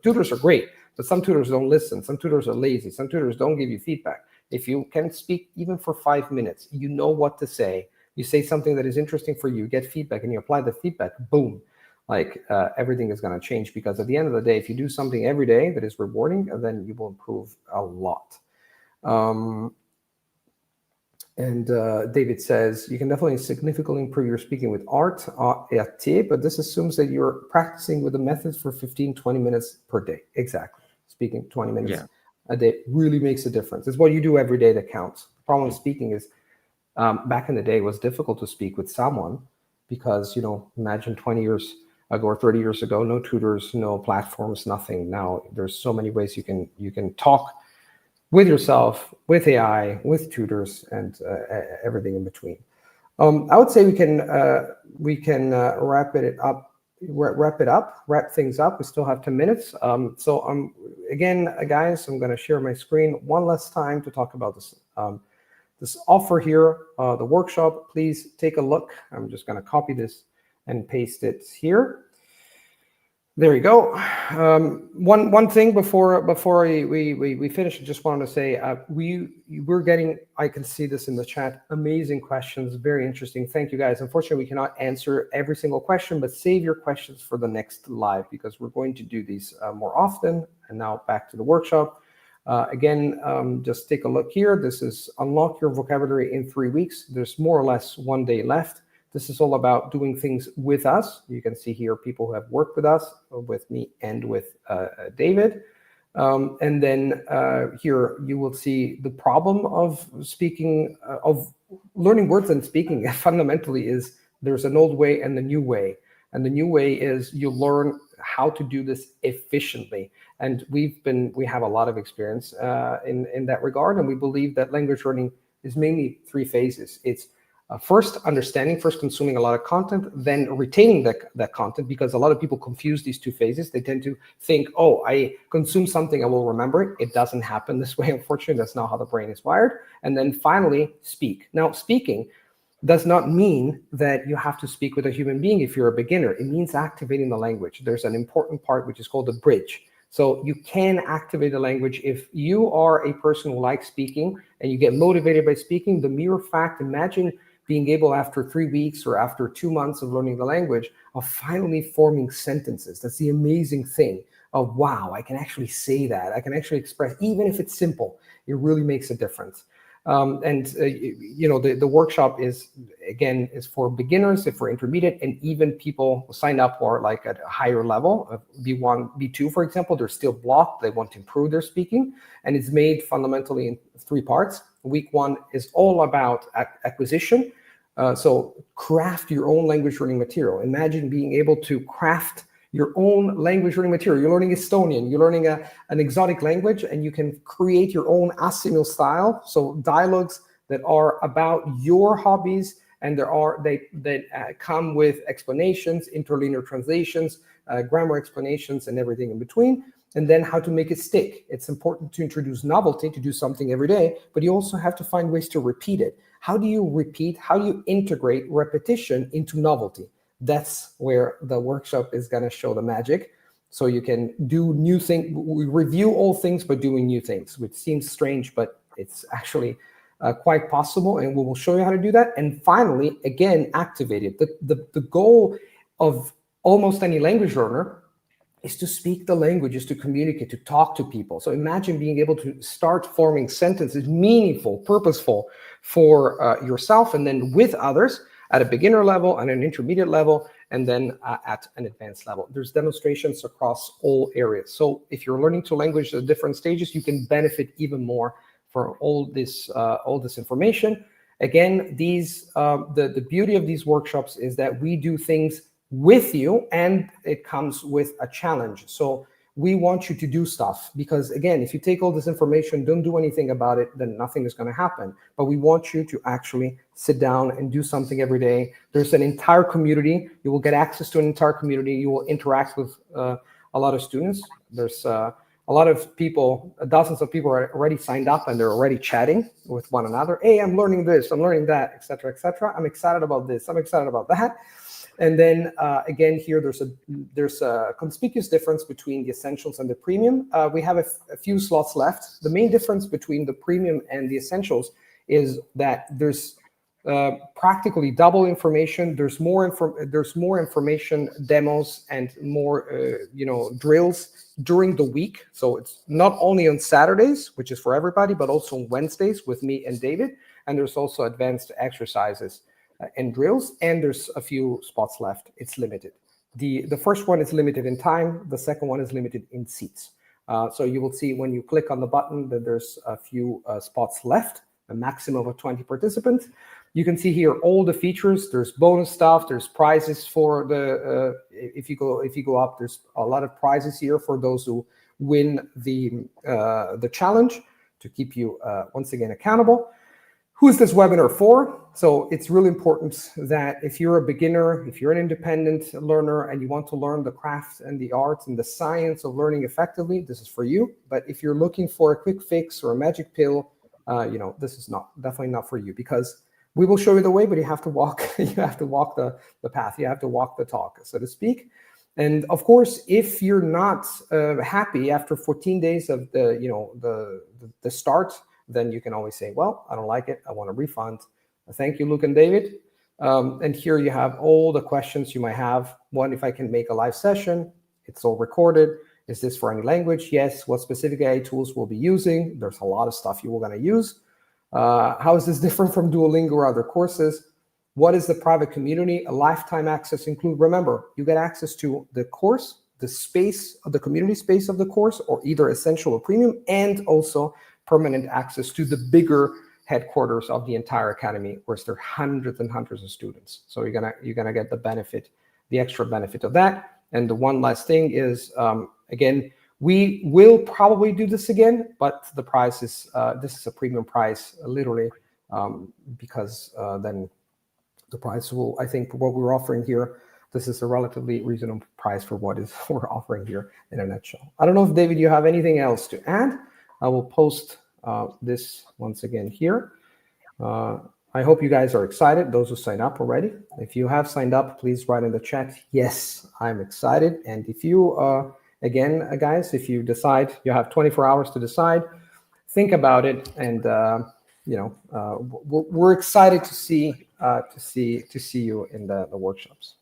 tutors are great, but some tutors don't listen. Some tutors are lazy. Some tutors don't give you feedback. If you can speak even for 5 minutes, you know what to say. You say something that is interesting for you, get feedback, and you apply the feedback, boom. Everything is going to change, because at the end of the day, if you do something every day that is rewarding, then you will improve a lot. David says, you can definitely significantly improve your speaking with art, but this assumes that you're practicing with the methods for 15-20 minutes per day. Exactly. Speaking 20 minutes a day really makes a difference. It's what you do every day that counts. The problem with speaking is, back in the day, it was difficult to speak with someone, because, imagine 20 years ago or 30 years ago, no tutors, no platforms, nothing. Now there's so many ways you can talk with yourself, with AI, with tutors, and everything in between. I would say we can wrap things up. We still have 10 minutes. Again, guys, I'm going to share my screen one last time to talk about this offer here, the workshop. Please take a look. I'm just going to copy this and paste it here. There you go. One thing before we finish, I just wanted to say we're getting, I can see this in the chat, amazing questions, very interesting. Thank you, guys. Unfortunately, we cannot answer every single question, but save your questions for the next live, because we're going to do these more often. And now back to the workshop. Again, just take a look here. This is Unlock Your Vocabulary in 3 weeks. There's more or less 1 day left. This is all about doing things with us. You can see here people who have worked with us, with me, and with David. And then here you will see the problem of speaking, of learning words and speaking fundamentally is there's an old way and the new way. And the new way is you learn how to do this efficiently. And we have a lot of experience in that regard. And we believe that language learning is mainly 3 phases. It's first understanding, first consuming a lot of content, then retaining that content, because a lot of people confuse these 2 phases. They tend to think, oh, I consume something, I will remember it. It doesn't happen this way, unfortunately. That's not how the brain is wired. And then finally, speak. Now, speaking does not mean that you have to speak with a human being if you're a beginner. It means activating the language. There's an important part which is called the bridge. So you can activate the language if you are a person who likes speaking and you get motivated by speaking. The mere fact, imagine being able after 3 weeks or after 2 months of learning the language of finally forming sentences. That's the amazing thing of, wow, I can actually say that. I can actually express, even if it's simple, it really makes a difference. The workshop is for beginners, for intermediate, and even people who sign up who are like at a higher level of B1, B2, for example. They're still blocked. They want to improve their speaking, and it's made fundamentally in 3 parts. Week 1 is all about acquisition. So craft your own language learning material. Imagine being able to craft your own language learning material. You're learning Estonian, you're learning an exotic language, and you can create your own asimil style. So dialogues that are about your hobbies, and they come with explanations, interlinear translations, grammar explanations, and everything in between. And then how to make it stick. It's important to introduce novelty, to do something every day, but you also have to find ways to repeat it. How do you repeat? How do you integrate repetition into novelty? That's where the workshop is going to show the magic. So you can do new things. We review old things, but doing new things, which seems strange, but it's actually quite possible. And we will show you how to do that. And finally, again, activate it. The goal of almost any language learner is to speak the language, is to communicate, to talk to people. So imagine being able to start forming sentences, meaningful, purposeful for yourself, and then with others at a beginner level, and an intermediate level, and then at an advanced level. There's demonstrations across all areas. So if you're learning to language at different stages, you can benefit even more from all this information. Again, the beauty of these workshops is that we do things with you, and it comes with a challenge. So we want you to do stuff, because again, if you take all this information, don't do anything about it, then nothing is going to happen. But we want you to actually sit down and do something every day. There's an entire community. You will get access to an entire community. You will interact with a lot of students. There's a lot of people, dozens of people are already signed up, and they're already chatting with one another. Hey, I'm learning this, I'm learning that, etc., etc. I'm excited about this, I'm excited about that. And then again, here there's a conspicuous difference between the essentials and the premium. We have a few slots left. The main difference between the premium and the essentials is that there's practically double information. There's more information, demos, and more drills during the week. So it's not only on Saturdays, which is for everybody, but also on Wednesdays with me and David. And there's also advanced exercises and drills, and there's a few spots left. It's limited. The first one is limited in time. The second one is limited in seats. So you will see when you click on the button that there's a few spots left, a maximum of 20 participants. You can see here all the features. There's bonus stuff. There's prizes for the if you go up. There's a lot of prizes here for those who win the challenge, to keep you once again accountable. Who is this webinar for? So it's really important that if you're a beginner, if you're an independent learner, and you want to learn the craft and the art and the science of learning effectively, this is for you. But if you're looking for a quick fix or a magic pill, this is definitely not for you, because we will show you the way, but you have to walk. You have to walk the path. You have to walk the talk, so to speak. And of course, if you're not happy after 14 days of the start, then you can always say, well, I don't like it, I want a refund. Thank you, Luke and David. And here you have all the questions you might have. One, if I can make a live session, it's all recorded. Is this for any language? Yes. What specific AI tools we'll be using? There's a lot of stuff you were going to use. How is this different from Duolingo or other courses? What is the private community? A lifetime access include. Remember, you get access to the course, the space of the community space of the course, or either essential or premium, and also permanent access to the bigger headquarters of the entire academy, where there are hundreds and hundreds of students. So you're gonna get the benefit, the extra benefit of that. And the one last thing is, again, we will probably do this again, but the price is this is a premium price, literally, because then the price will, I think, what we're offering here, this is a relatively reasonable price for what we're offering here in a nutshell. I don't know if, David, you have anything else to add. I will post this once again here. I hope you guys are excited, those who signed up already. If you have signed up, please write in the chat, yes, I'm excited. And if you, again, guys, if you decide, you have 24 hours to decide, think about it. And, we're excited to see you in the workshops.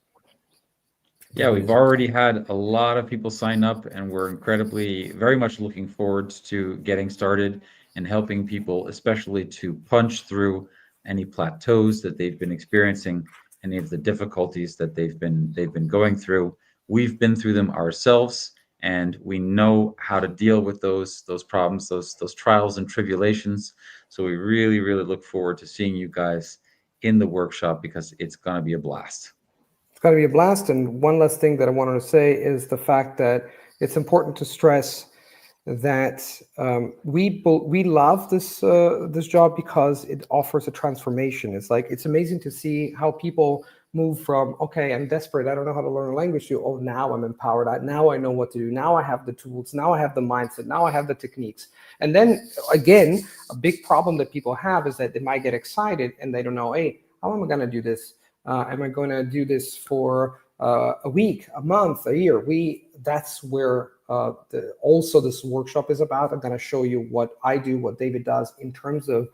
Yeah, we've already had a lot of people sign up, and we're very much looking forward to getting started and helping people, especially to punch through any plateaus that they've been experiencing, any of the difficulties that they've been going through. We've been through them ourselves, and we know how to deal with those problems, those trials and tribulations. So we really, really look forward to seeing you guys in the workshop, because it's going to be a blast. It's going to be a blast. And one last thing that I wanted to say is the fact that it's important to stress that we love this job because it offers a transformation. It's amazing to see how people move from, okay, I'm desperate, I don't know how to learn a language, to, oh, now I'm empowered, now I know what to do, now I have the tools, now I have the mindset, now I have the techniques. And then again, a big problem that people have is that they might get excited and they don't know, hey, how am I going to do this? Am I going to do this for a week, a month, a year? That's where also this workshop is about. I'm going to show you what I do, what David does in terms of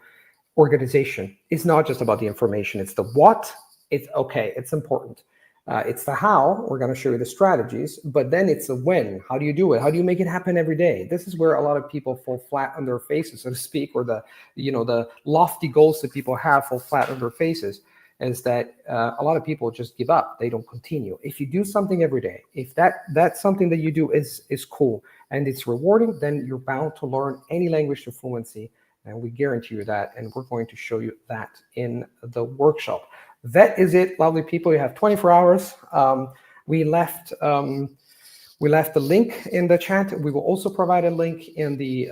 organization. It's not just about the information. It's the what. It's okay. It's important. It's the how. We're going to show you the strategies, but then it's the when. How do you do it? How do you make it happen every day? This is where a lot of people fall flat on their faces, so to speak, or the lofty goals that people have fall flat on their faces. Is that a lot of people just give up. They don't continue. If you do something every day, if that's something that you do is cool and it's rewarding, then you're bound to learn any language to fluency, and we guarantee you that. And we're going to show you that in the workshop. That is it, lovely people. You have 24 hours. We left the link in the chat. We will also provide a link in the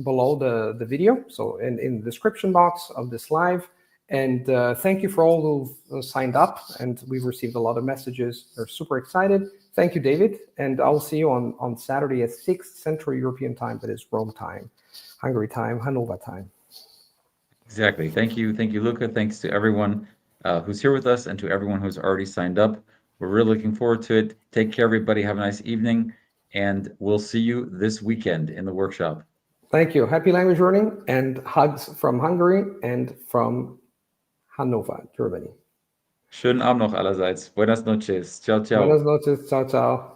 below the video, so in the description box of this live. And thank you for all who signed up, and we've received a lot of messages. They're super excited. Thank you, David, and I'll see you on Saturday at 6 Central European time. That is Rome time, Hungary time, Hanover time. Exactly. Thank you, Luca. Thanks to everyone who's here with us, and to everyone who's already signed up. We're really looking forward to it. Take care, everybody. Have a nice evening, and we'll see you this weekend in the workshop. Thank you. Happy language learning, and hugs from Hungary and from Hannover, Germany. Schönen Abend noch allerseits. Buenas noches. Ciao, ciao. Buenas noches. Ciao, ciao.